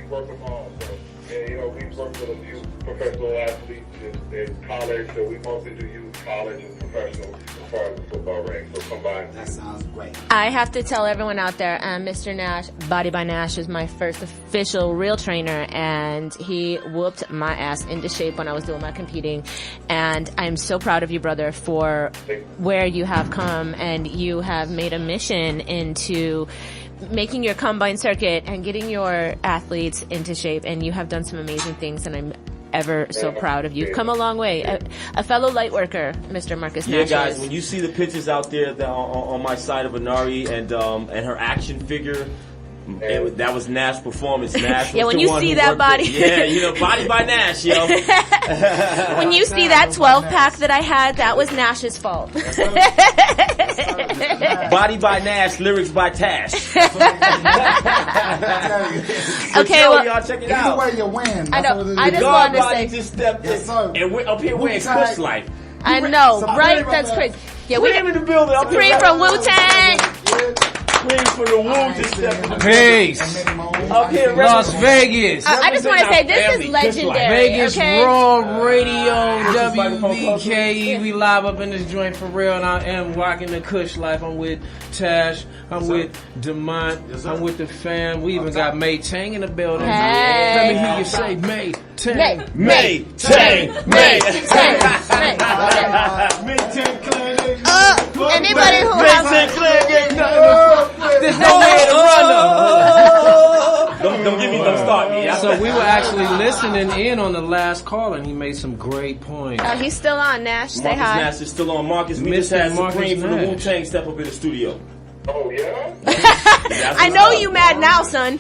work them all. So, we've worked with a few professional athletes in college, so we mostly do youth, college, and professional as far as the football ranks. So combined. That sounds great. I have to tell everyone out there, Mr. Nash, Body by Nash, is my first official real trainer, and he whooped my ass into shape when I was doing my competing. And I'm so proud of you, brother, for where you have come, and you have made a mission into making your combine circuit and getting your athletes into shape, and you have done some amazing things, and I'm ever so proud of you. You've come a long way. A fellow light worker, Mr. Marcus Nash. Yeah, guys, when you see the pictures out there on my side of Anari and her action figure, that was Nash Performance. Nash was when the you one see who that worked body. it. Body by Nash, yo. When you see that 12-pack that I had, that was Nash's fault. Body by Nash, lyrics by Tash. Okay, well, y'all check it Either out. way, you win. I know. I just God wanted to body say. just stepped Yes, in, sir. and we're up here wearing Wu-Tang. Kush Life. I know, Somebody right? right That's there. crazy. Yeah, we Cream in the building. Up Free here. from Wu-Tang. Cream from the womb just stepped in. Peace. Up here, Las Vegas. I just want to say this is legendary. Vegas Okay. Raw Radio, This is microphone WVKE. We live up in this joint for real, and I am rocking the Kush Life. I'm with Tash. I'm with Demont. Yes, sir. I'm with the fam. We even got May Tang in the building. Hey. Let me hear you say May Tang. May Tang. May Tang. Anybody who May has Tang. There's no way to run them. Don't give me, don't start me. So we were actually listening in on the last call, and he made some great points. he's still on, Nash. Say Marcus hi. Nash is still on. Marcus, we just Mr. had Marcus Supreme from the Nash. Wu-Tang step up in the studio. Oh, yeah? I know you mad now, son.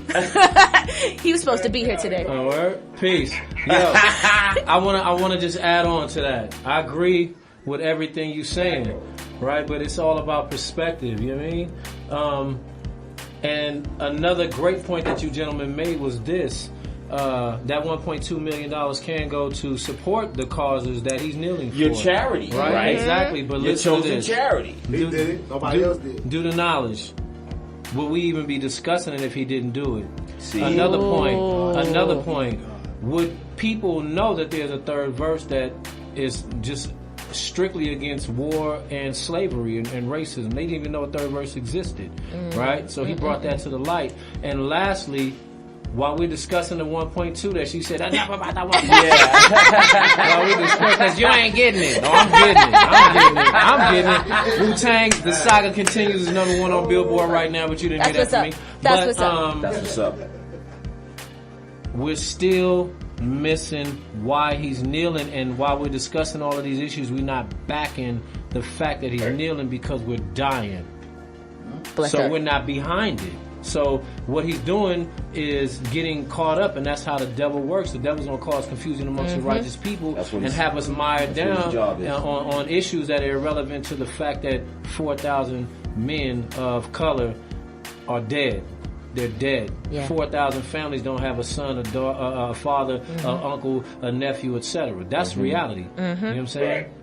He was supposed to be here today. All right, peace. Yo, I wanna just add on to that. I agree with everything you're saying, right? But it's all about perspective. You know what I mean? And another great point that you gentlemen made was this. That $1.2 million can go to support the causes that he's kneeling for. Your charity, right? Exactly. But Your listen to chosen this. charity. He did it. Nobody else did. Do the knowledge. Will we even be discussing it if he didn't do it? See? Another point. Would people know that there's a third verse that is just strictly against war and slavery and racism. They didn't even know a third verse existed, right? So he brought that to the light. And lastly, while we're discussing the 1.2 that she said, enough about that 1.2. Yeah. While we discuss, because you ain't getting it. No, I'm getting it. Wu-Tang, the saga continues, is number 1 on Billboard right now, but you didn't hear that from me. That's what's up. That's what's up. We're still missing why he's kneeling, and while we're discussing all of these issues, we're not backing the fact that he's kneeling because we're dying. So we're not behind it. So what he's doing is getting caught up, and that's how the devil works. The devil's going to cause confusion amongst the righteous people and have us mired down on issues that are irrelevant to the fact that 4,000 men of color are dead. They're dead. 4,000 families don't have a son, a father, an uncle, a nephew, etc. That's reality. You know what I'm saying?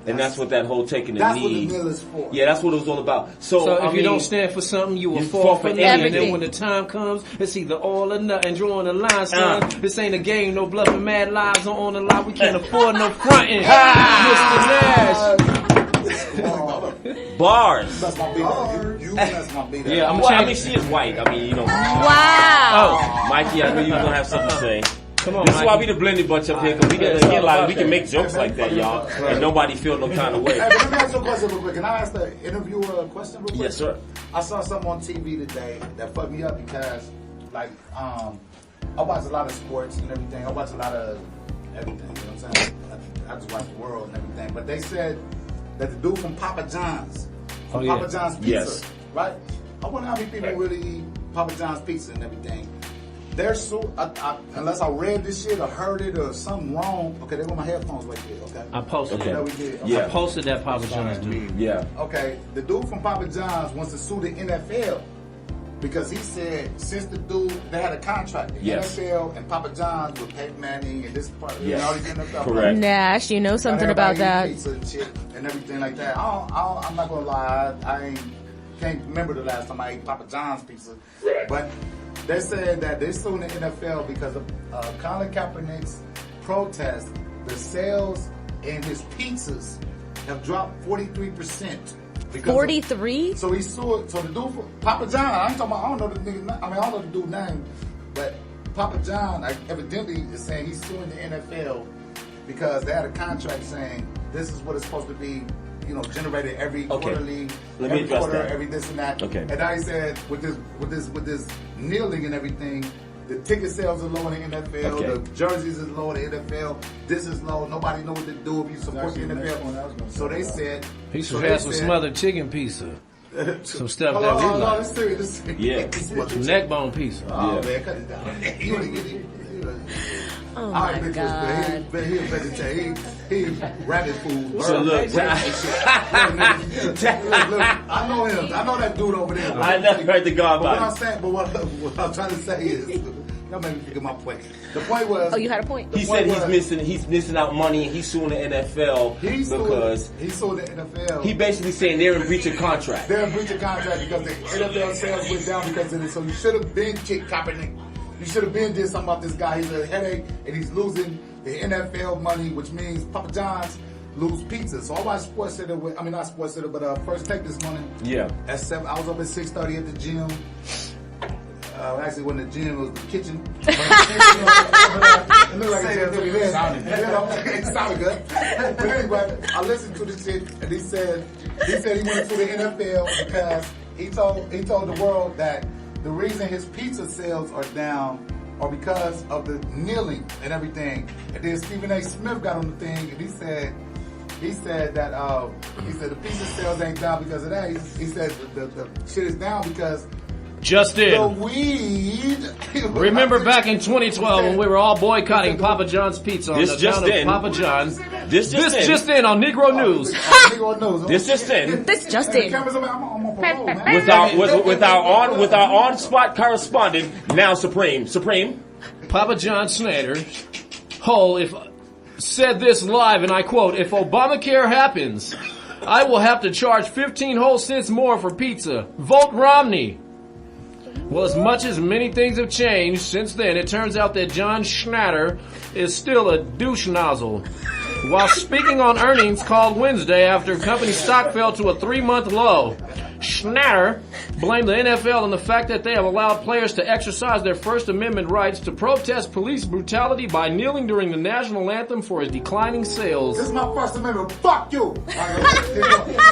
And that's what that whole taking the knee. That's what the mill is for. Yeah, that's what it was all about. So if you don't stand for something, you will fall for anything. And then when the time comes, it's either all or nothing. Drawing the line, son. This ain't a game, no bluffing, mad lives on the line. We can't afford no fronting. Mr. Nash. Bars. That's my beat. You that's my beat. Yeah, I mean, she is white. I mean, you know. Wow. Mikey, I knew you were gonna have something to say. Come on, this is Mikey. why we the blended bunch up here, because we can make jokes like that, y'all, and nobody feel no kind of way. Hey, let me ask you a question real quick. Can I ask the interviewer a question real quick? Yes, sir. I saw something on TV today that fucked me up because, like, I watch a lot of sports and everything. I watch a lot of everything, you know what I'm saying? I just watch the world and everything. But they said that the dude from Papa John's, Papa John's Pizza, right? I wonder how many people really eat Papa John's Pizza and everything. They're so, unless I read this shit or heard it or something wrong. Okay, they got my headphones right there, okay? I posted that. We did. Okay. I posted that Papa John's dude. Yeah. Okay, the dude from Papa John's wants to sue the NFL because he said since the dude, they had a contract, the NFL and Papa John's with Peyton Manning and this part, and all these NFL. Correct. Nash, you know something about that. Pizza and shit and everything like that. I'm not gonna lie, I can't remember the last time I ate Papa John's pizza, but they said that they're suing the NFL because of Colin Kaepernick's protest. The sales in his pizzas have dropped 43%. 43? So he sued. So the dude for Papa John, I don't know the nigga. I don't know the dude's name, but Papa John evidently is saying he's suing the NFL because they had a contract saying this is what it's supposed to be. You know, generated every quarterly, every quarter, every this and that. Okay. And now he said with this kneeling and everything, the ticket sales are low in the NFL, the jerseys is low in the NFL, this is low, nobody knows what to do if you support the NFL. So they said he should have some smothered chicken pizza. Some stuff that we like. This serious. Yeah. Some neck bone pizza. Oh man, cut it down. You wanna get it. Oh my God. He a vegetarian. He rabbit food. So look, I know him. I know that dude over there. I never heard the guy about it. But what I'm trying to say is, y'all made me figure my point. The point was. Oh, you had a point. He said he's missing out money and he's suing the NFL because he's suing the NFL. He basically saying they're in breach of contract. They're in breach of contract because the NFL sales went down because of it. So you should have been kicked Kaepernick. You should have been did something about this guy. He's a headache and he's losing the NFL money, which means Papa John's lose pizza. So I watched Sports Center not Sports Center, but First Take this morning. Yeah. At 7, I was up at 6:30 at the gym. Actually, when the gym was the kitchen. It looked like a gym to me then. It sounded good. But anyway, I listened to the shit, and he said he went to the NFL because he told the world that the reason his pizza sales are down are because of the kneeling and everything. And then Stephen A. Smith got on the thing and he said that the pizza sales ain't down because of that. He said the shit is down because Justin, the weed. Remember back in 2012 when we were all boycotting Papa John's Pizza on the town of Papa John. This just in on Negro News. This just in. This just in. With our on-spot correspondent, now Supreme. Papa John Snyder, said this live, and I quote, "If Obamacare happens, I will have to charge 15 whole cents more for pizza. Vote Romney." Well, as much as many things have changed since then, it turns out that John Schneider is still a douche nozzle. While speaking on earnings called Wednesday after company stock fell to a 3-month low, Schnatter blamed the NFL on the fact that they have allowed players to exercise their First Amendment rights to protest police brutality by kneeling during the national anthem for his declining sales. This is my First Amendment. Fuck you.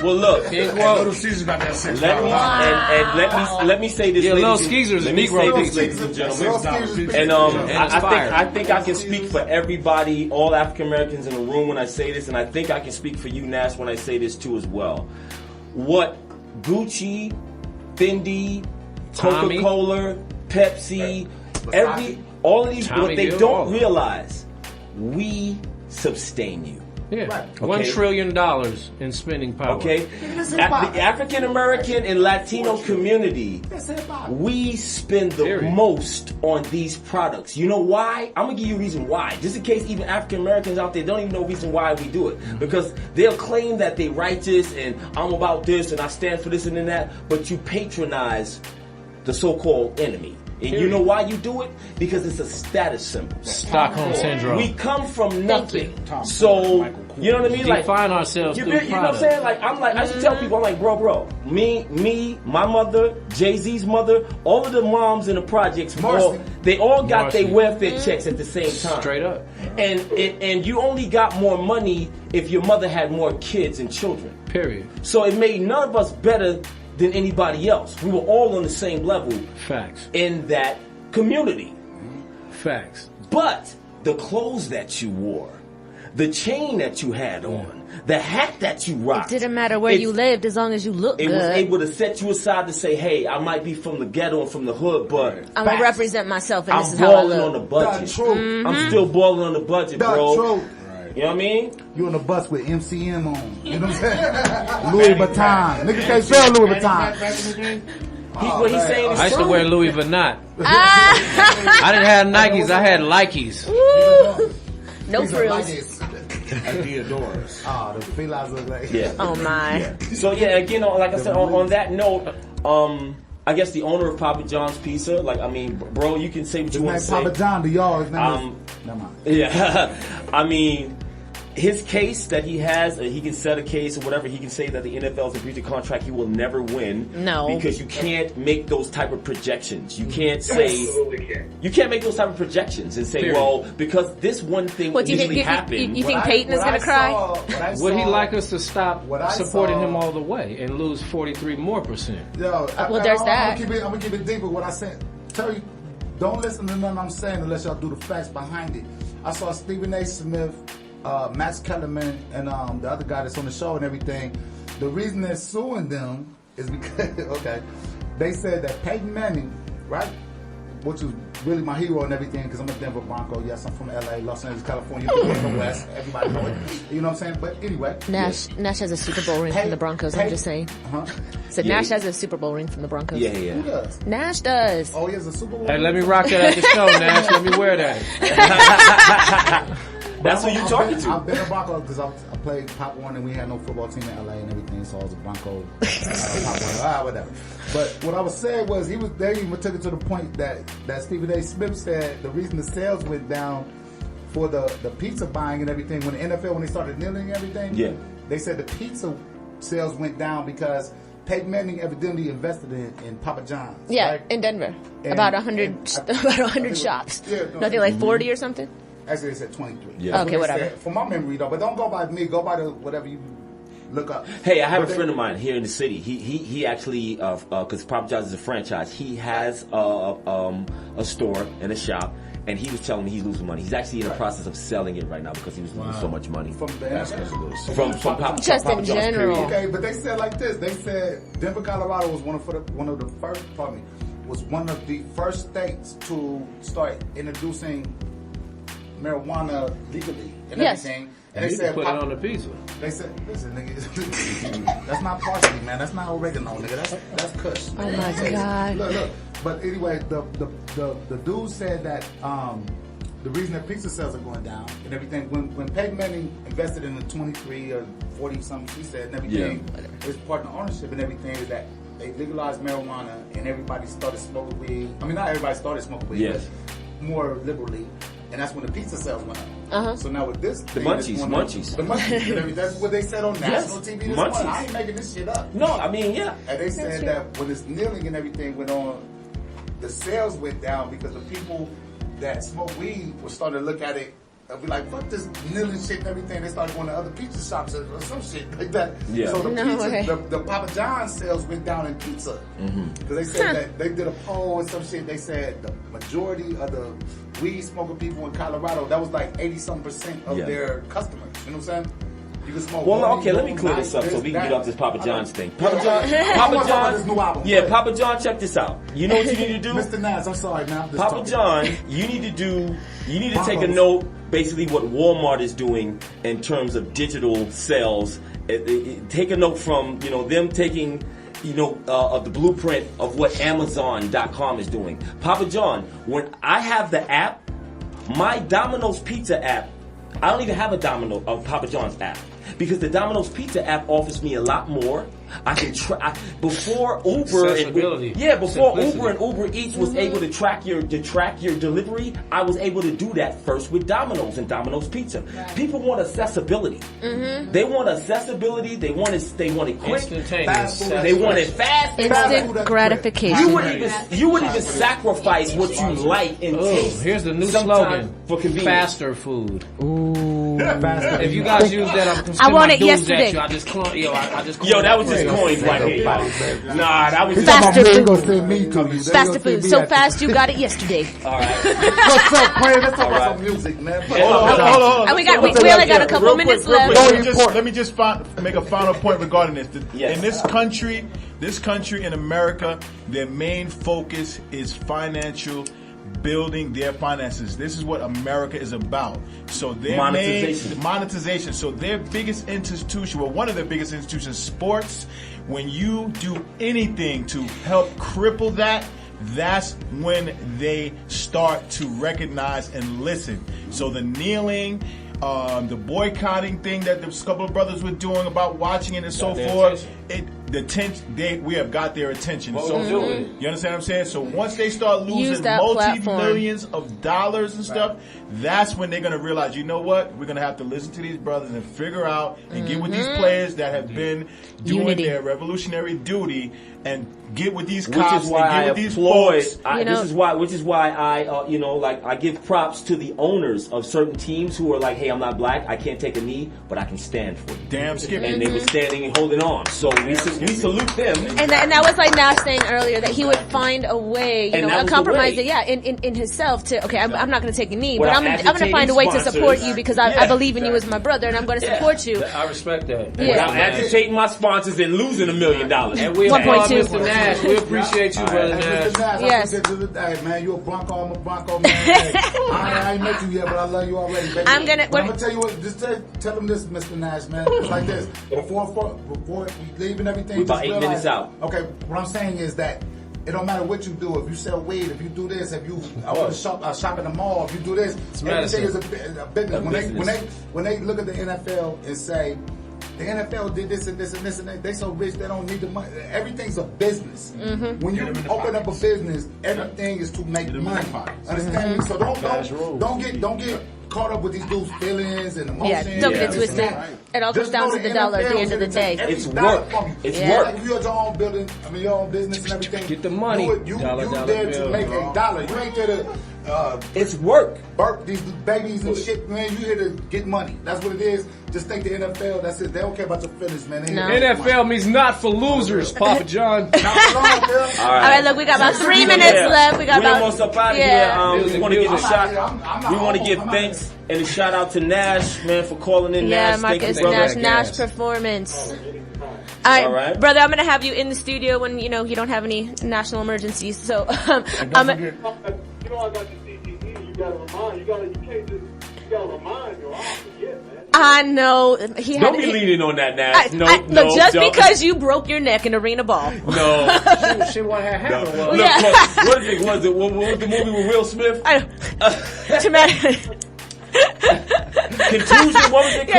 Well, look. Little Caesar got that $6. Let me say this. Yeah, ladies Little and- Caesar's let a me say Negro this, pizza. ladies and gentlemen. And I think I can speak for everybody, all African Americans in the room when I say this, and I think I can speak for you, Nash, when I say this too as well. What Gucci, Fendi, Tommy. Coca-Cola, Pepsi, all of these, Tommy what they Hill, all don't of them. realize, we sustain you. Yeah, Right. $1 Okay. trillion in spending power. Okay, the African American and Latino community, we spend the Period. most on these products. You know why? I'm gonna give you a reason why. Just in case even African Americans out there don't even know the reason why we do it. Because they'll claim that they righteous and I'm about this and I stand for this and that, but you patronize the so-called enemy. And you know why you do it? Because it's a status symbol. Stockholm syndrome. We come from nothing. So, you know what I mean? Like, define ourselves you through know what I'm product. saying? Like, I should tell people, I'm like, bro, me, my mother, Jay-Z's mother, all of the moms in the projects, they all got their Marcy. welfare checks at the same time. Straight up. And you only got more money if your mother had more kids and children. Period. So it made none of us better than anybody else. We were all on the same level Facts. in that community. Facts. But the clothes that you wore, the chain that you had on, the hat that you rocked. It didn't matter where you lived as long as you looked It good. was able to set you aside to say, hey, I might be from the ghetto and from the hood, but I'm gonna represent myself, and this I'm is how I balling on the look. budget. That's true. I'm still balling on the budget, bro. True. You know what I mean? You on the bus with MCM on. You know what I'm saying? Louis Vuitton. Niggas can't spell Louis Vuitton. What he's saying is I used to true. wear Louis Vuitton. I didn't have Nikes, I had Likes. No frills. Theodore's. Oh, the felines look like. Yeah. Oh my. So yeah, again, like I said, on that note, I guess the owner of Papa John's Pizza, like, I mean, bro, you can say what His you want name to say. Papa John to y'all. His name Um, is. Never mind. Yeah, I mean, his case that he has, he can set a case or whatever. He can say that the NFL's a breach of contract. He will never win. No. Because you can't make those type of projections. You can't say Absolutely can't. you can't make those type of projections and say, Period. well, because this one thing What do you usually think? happened. You think Peyton is gonna cry? Would he like us to stop What I supporting saw- him all the way and lose 43% more? Yo, well, there's that. I'm gonna keep it deeper. What I said, Terry, don't listen to nothing I'm saying unless y'all do the facts behind it. I saw Stephen A. Smith, Max Kellerman, and the other guy that's on the show and everything. The reason they're suing them is because they said that Peyton Manning, right, which is really my hero and everything, because I'm a Denver Bronco. Yes, I'm from LA, Los Angeles, California, from the West. Everybody know it. You know what I'm saying? But anyway, Nash has a Super Bowl ring from the Broncos. I'm just saying. So Yeah. Nash has a Super Bowl ring from the Broncos. Yeah. who does? Nash does. Oh, he has a Super Bowl. Hey, let me rock that at the show, Nash. Let me wear that. That's who you talking to. I've been a Bronco because I played Pop One and we had no football team in LA and everything, so I was a Bronco. Pop One, whatever. But what I was saying was they even took it to the point that Stephen A. Smith said the reason the sales went down for the pizza buying and everything when the NFL when they started kneeling and everything. Yeah. They said the pizza sales went down because Peyton Manning evidently invested in Papa John's. Yeah, right? in Denver. And- About and 100 shops. Yeah, no, Nothing like 40 or something? Actually, they said 23. Yeah. That's Okay, what they whatever. said. From my memory, though. But don't go by me. Go by the whatever you look up. Hey, I have But a friend of mine here in the city. He actually, because Papa John's is a franchise, he has a store and a shop, and he was telling me he's losing money. He's actually in the process of selling it right now because he was losing so much money. From the NFL. From Papa Just in John's, general. period. Okay, but they said like this. They said Denver, Colorado was one of the first states to start introducing marijuana legally and Yes. everything. And they you can said put it on the pizza. They said, listen, nigga, that's not parsley, man. That's not oregano, nigga. That's kush. Oh my God. Look. But anyway, the dude said that the reason that pizza sales are going down and everything, when Peyton Manning invested in the 23 or 40 something, she said, and everything, it's part of the ownership and everything is that they legalized marijuana and everybody started smoking weed. I mean, not everybody started smoking weed, Yes. but more liberally. and that's when the pizza sales went up. So now with this, The munchies. the munchies. That's what they said on national TV this morning. I ain't making this shit up. No, I mean, yeah. And they said that when this kneeling and everything went on, the sales went down because the people that smoke weed were starting to look at it and be like, fuck this kneeling shit and everything. They started going to other pizza shops or some shit like that. Yeah. So the No pizza, way. the Papa John's sales went down in pizza. Because they said that they did a poll and some shit. They said the majority of the weed smoking people in Colorado, that was like 80-some% of their customers. You know what I'm saying? You can smoke. Well, one, okay, let me one, clear night, this up so we can get off this Papa John's thing. Papa Yeah. John, I Papa wanna talk about this new John, album. yeah, Go Papa John, check this out. You know what you need to do? Mr. Nas, I'm sorry, man. I'm just Papa talking. John, you need to take a note, basically what Walmart is doing in terms of digital sales. Take a note from, them taking, of the blueprint of what Amazon.com is doing. Papa John, when I have the app, my Domino's Pizza app, I don't even have a Papa John's app. Because the Domino's Pizza app offers me a lot more. I can before Uber Accessibility. before Simplicity. Uber and Uber Eats was able to track your delivery, I was able to do that first with Domino's and Domino's Pizza. People want accessibility. They want accessibility. They want it quick. Instantaneous. They want it fast. Instant gratification. You would even sacrifice what you like and taste. Here's the new sometimes slogan for convenience. Faster food. If you guys use that, I want it yesterday. I just Yo, that was just coins right here. Nah, that was Faster They food. gonna send me to you. They Faster gonna food. send me So at- fast you got it yesterday. all right. What's up, Quay? Let's talk about some music, man. Hold on. And we only got a couple minutes left. Let me just make a final point regarding this. Yes. In this country in America, their main focus is financial, building their finances. This is what America is about. So their monetization. So their biggest institution, well, one of their biggest institutions, sports. When you do anything to help cripple that, that's when they start to recognize and listen. So the kneeling, the boycotting thing that the couple of brothers were doing about watching it and so forth, we have got their attention. So you understand what I'm saying? So once they start losing multi-millions of dollars and stuff, that's when they're gonna realize, you know what? We're gonna have to listen to these brothers and figure out and get with these players that have been doing their revolutionary duty and get with these cops and get with these folks. Which is why I give props to the owners of certain teams who are like, hey, I'm not black, I can't take a knee, but I can stand for you. Damn skip. And they were standing and holding on. So we salute them. And that was like Nash saying earlier that he would find a way, a compromise. In himself to I'm not going to take a knee, but I'm going to find a way to support you because I believe in you as my brother, and I'm going to support you. I respect that. Without agitating my sponsors and losing $1 million. And we applaud Mr. Nash. We appreciate you, brother Nash. Mr. Nash, Yes. Hey, man, you a Bronco, I'm a Bronco, man. Hey, I ain't met you yet, but I love you already, baby. I'm gonna tell you what, just tell him this, Mr. Nash, man. It's like this. Before we leave and everything, We're about just 8 realize, minutes out. Okay, what I'm saying is that it don't matter what you do. If you sell weed, if you do this, if you shop in the mall, if you do this, everything is a business. When they look at the NFL and say, the NFL did this and this and this and that. They so rich they don't need the money. Everything's a business. When you open up a business, everything is to make money. Understand me? So don't get caught up with these dudes' feelings and emotions. Yeah, don't get twisted. It all comes down to the dollar at the end of the day. It's work. It's work. Like if you have your own building, your own business and everything. Get the money. You Dollar there bill. to make $1. You ain't there to it's work. burp these babies and shit, man. You here to get money. That's what it is. Just think the NFL, that's it. They don't care about your feelings, man. They No. here to get NFL means not for losers, Papa John. money. Not wrong, girl. All All right, look, we got about 3 minutes left. We got about almost up out of here. We want to give a shout. We want to give thanks and a shout out to Nash, man, for calling in. Nash. Thank you, Marcus brother. Nash Performance. All right, brother, I'm gonna have you in the studio when you don't have any national emergencies. So You know, I got the CTE. You gotta remind your forget, man. I know he had. Don't be leaning on that, Nash. Look, just because you broke your neck in arena ball. No. Shit, what had happened was. Look, what is it? What was the movie with Will Smith? Traumatic. Contusion? What was it?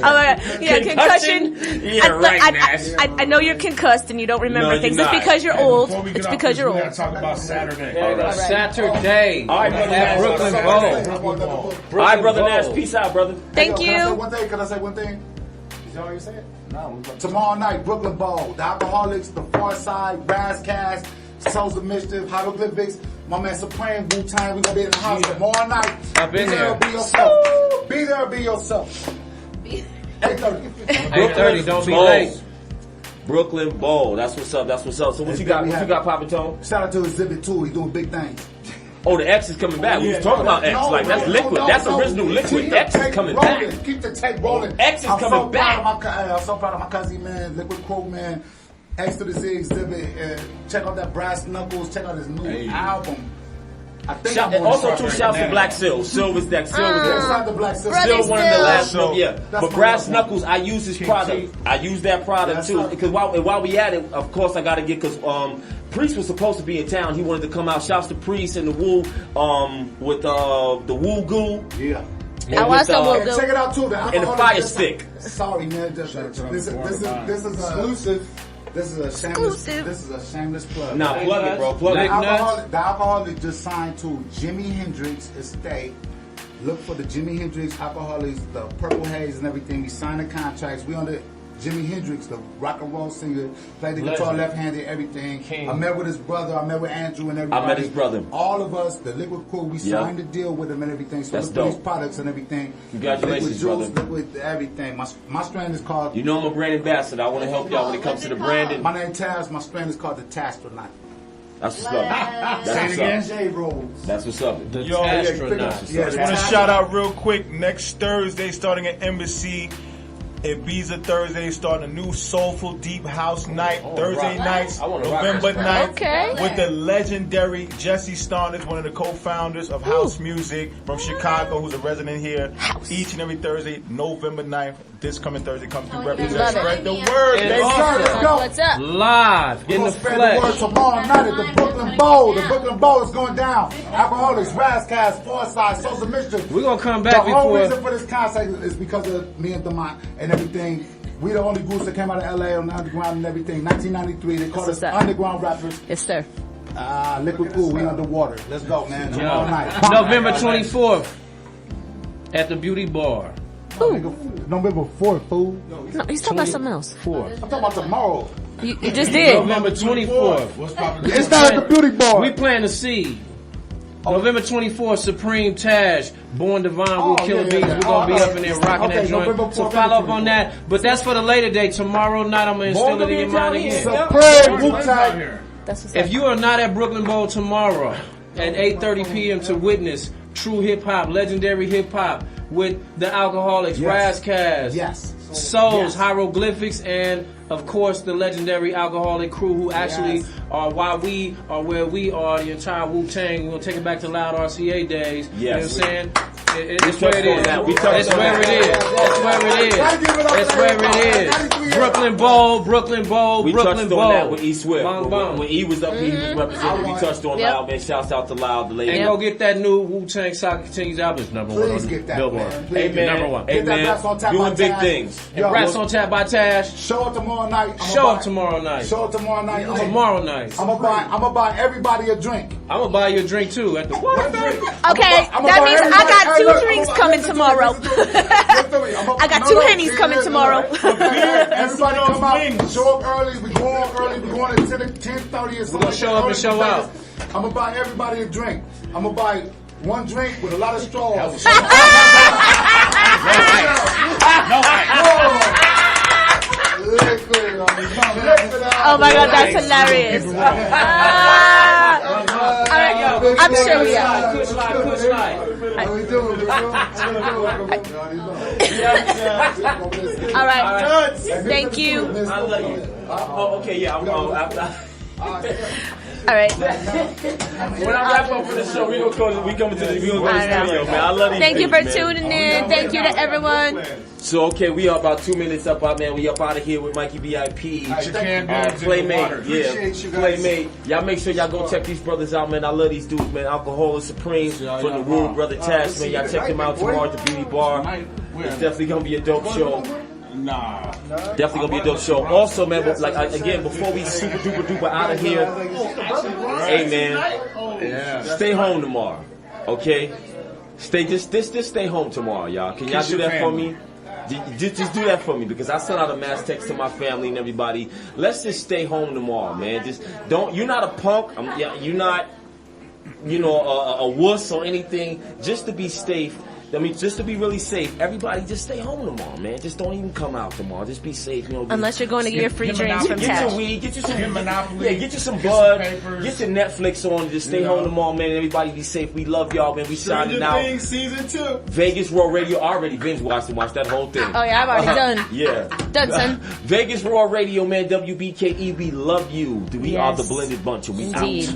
Oh my God. Yeah, concussion. Yeah, right, Nash. I know you're concussed and you don't remember No, things. you're It's not. because you're Hey, old. before we get It's off because this, you're we old. gotta talk about Saturday. All right. Saturday All right, brother at Nash. Brooklyn Bowl. All right, brother Bowl. Nash. Peace out, brother. Thank Can I say you. one thing? Can I say one thing? Is that all you said? No. Tomorrow night, Brooklyn Bowl. The Alcoholics, The Far Side, Razzcast, Souls of Mischief, Hieroglyphics, my man Supreme, Wu-Tang. We're going to be in the house tomorrow night. I've been Be there, there. be yourself. Be there, be yourself. 8:30. 8:30. Don't be Bowl. late. Brooklyn Bowl. That's what's up. That's what's up. So what you got? What you got, Papa Tone? Shout out to Exhibit 2. He's doing big things. Oh, the X is coming back. We was talking about X. Like that's liquid. That's original liquid. Keep the X is tape coming rolling. back. Keep the tape rolling. X is I'm coming so back. I'm so proud of my cousin, man. Liquid Crow, man. X to the Z Exhibit. Check out that Brass Knuckles. Check out his new album. I think Shout, I'm and on also the two chart shouts right to Black Silk. Silver's that now. Shout Silver. out to Black Sister. Brother Still one of the last. So, Yeah, that's but my Brass love. Knuckles, I use his product. I use that product That's too. right. Because while we at it, of course I got to get because Priest was supposed to be in town. He wanted to come out. Shouts to Priest and the Woo with the Woo Goo. Yeah. I want some Woo And Goo. check it out too. And the Alcoholic- Fire Stick. Sorry, man. This is exclusive. This is a shameless. Exclusive. This is a shameless plug. Nah, plug it, bro. Plug The it. alcoholic just signed to Jimi Hendrix Estate. Look for the Jimi Hendrix Alcoholics, the Purple Haze and everything. We signed the contracts. We on the Jimi Hendrix, the rock and roll singer, played the guitar Legend. left-handed, everything. King. I met with his brother. I met with Andrew and everybody. I met his brother. All of us, the Liquid Crew, we Yeah. signed the deal with him and everything. So That's look for these dope. products and everything. Congratulations, Liquid juice, brother. Liquid everything. My strand is called. You know I'm a brand ambassador. I want to help y'all when it comes to the branding. My name Taz. My strand is called the Tastronaut. That's what's up. That's what's up. J-Rolls. That's what's up. The Yo, astronaut. Yeah, Just want to shout out real quick. Next Thursday, starting at Embassy, Ibiza Thursday, starting a new soulful deep house night. Thursday nights, I wanna rock November this 9th, Okay. with the legendary Jesse Starnes, one of the co-founders of House Music from Chicago, who's a resident here. Each and every Thursday, November 9th, this coming Thursday, come through, represent, Love it. spread the word. And baby. also- Let's go. What's up? Live We're in gonna the spread the word flesh. tomorrow night at the Brooklyn Bowl. The Brooklyn Bowl is going down. Alcoholics, Razzcast, Foresight, Social Mischief. We're gonna come The back whole before. reason for this concert is because of me and Demont and everything. We the only groups that came out of LA on the underground and everything. 1993, they called us That's what's up. underground rappers. Yes, sir. Liquid Cool, we underwater. Let's go, man. Tomorrow Yeah. night. November 24th at the Beauty Bar. November 4th, fool. No, he's talking about something else. 4th. I'm talking about tomorrow. You just did. November 24th. What's poppin'? It's not at the beauty bar. We plant the seed. November 24th, Supreme Taj, Born Divine, Will Oh, Killer yeah, Beats. yeah. We're gonna be Oh, up in there rocking okay, that joint. November So 4th, follow up on 24th. that. But that's for the later date. Tomorrow night, I'm gonna instill it in your mind again. Supreme Wu-Tang. That's what's up. If you are not at Brooklyn Bowl tomorrow at 8:30 p.m. to witness true hip hop, legendary hip hop with the Alcoholics, Yes. Razzcast, Yes. Souls, Yes. Hieroglyphics, and of course the legendary Alcoholic crew who actually Yes. are why we are where we are, the entire Wu-Tang. We're gonna take it back to Loud RCA days. You know what I'm Yes. saying? It's where it touched on is. that. We touched It's on where that. it is. It's where it is. It's where it is. Brooklyn Bowl, Brooklyn Bowl, We Brooklyn touched Bowl. on that with E Swift. Bong, bong. When E was up here, he was representing. We touched on Yep. Loud, man. Shouts out to Loud, the lady. And go get that new Wu-Tang Soccer Continues album. It's number one Please on get that, Billboard. man. Hey, Please. man. Number one. Hey, Get that man. Rats on Tap Doing by big Taz. things. Yo, And Rats on Tap by Tash. Show up tomorrow night. Show up tomorrow night. Show up tomorrow night. Tomorrow night. I'm gonna buy everybody a drink. I'm gonna buy you a drink too at the what? Okay, I'ma that buy means I everybody- got hey, two look, drinks I'ma- coming listen to me, tomorrow. listen to me. Listen to me. I got two Hennies coming tomorrow. Everybody those come out. wings. Show up early. We go on early. We going at 10:30 or something. gonna show up and show out. I'm gonna buy everybody a drink. I'm gonna buy one drink with a lot of straws. Liquid. Oh my god, that's hilarious. I'm sure we are. Push light, push light. How we doing? All right. Thank you. I love you. Oh, okay, yeah. I'm after. All right. When I wrap up for the show, we gonna go to the studio, man. I love these Thank you for things, man. tuning in. Thank you to everyone. So okay, we are about 2 minutes up, man. We up out of here with Mikey VIP. Playmate, yeah, Playmate. Y'all make sure y'all go check these brothers out, man. I love these dudes, man. Alcoholic Supreme from the Rule Brother Task, man. Y'all check them out tomorrow at the Beauty Bar. It's definitely gonna be a dope show. Definitely gonna be a dope show. Also, man, but like again, before we super duper out of here, hey man, stay home tomorrow, okay? Just stay home tomorrow, y'all. Can y'all do that for me? Just do that for me, because I sent out a mass text to my family and everybody. Let's just stay home tomorrow, man. Just don't. You're not a punk. You're not, a wuss or anything. Just to be safe. I mean, just to be really safe, everybody just stay home tomorrow, man. Just don't even come out tomorrow. Just be safe, Unless you're going to get your free drinks from Get Tash. your weed, get you some Monopoly, get you some bud, get your Netflix on, just stay home tomorrow, man. Everybody be safe. We love y'all, man. We shining out. Season 2. Vegas Raw Radio, I already binge watched that whole thing. Oh yeah, I've already done. Yeah. Done, son. Vegas Raw Radio, man. WBKE, we love you. We are the blended bunch, and we Indeed. out.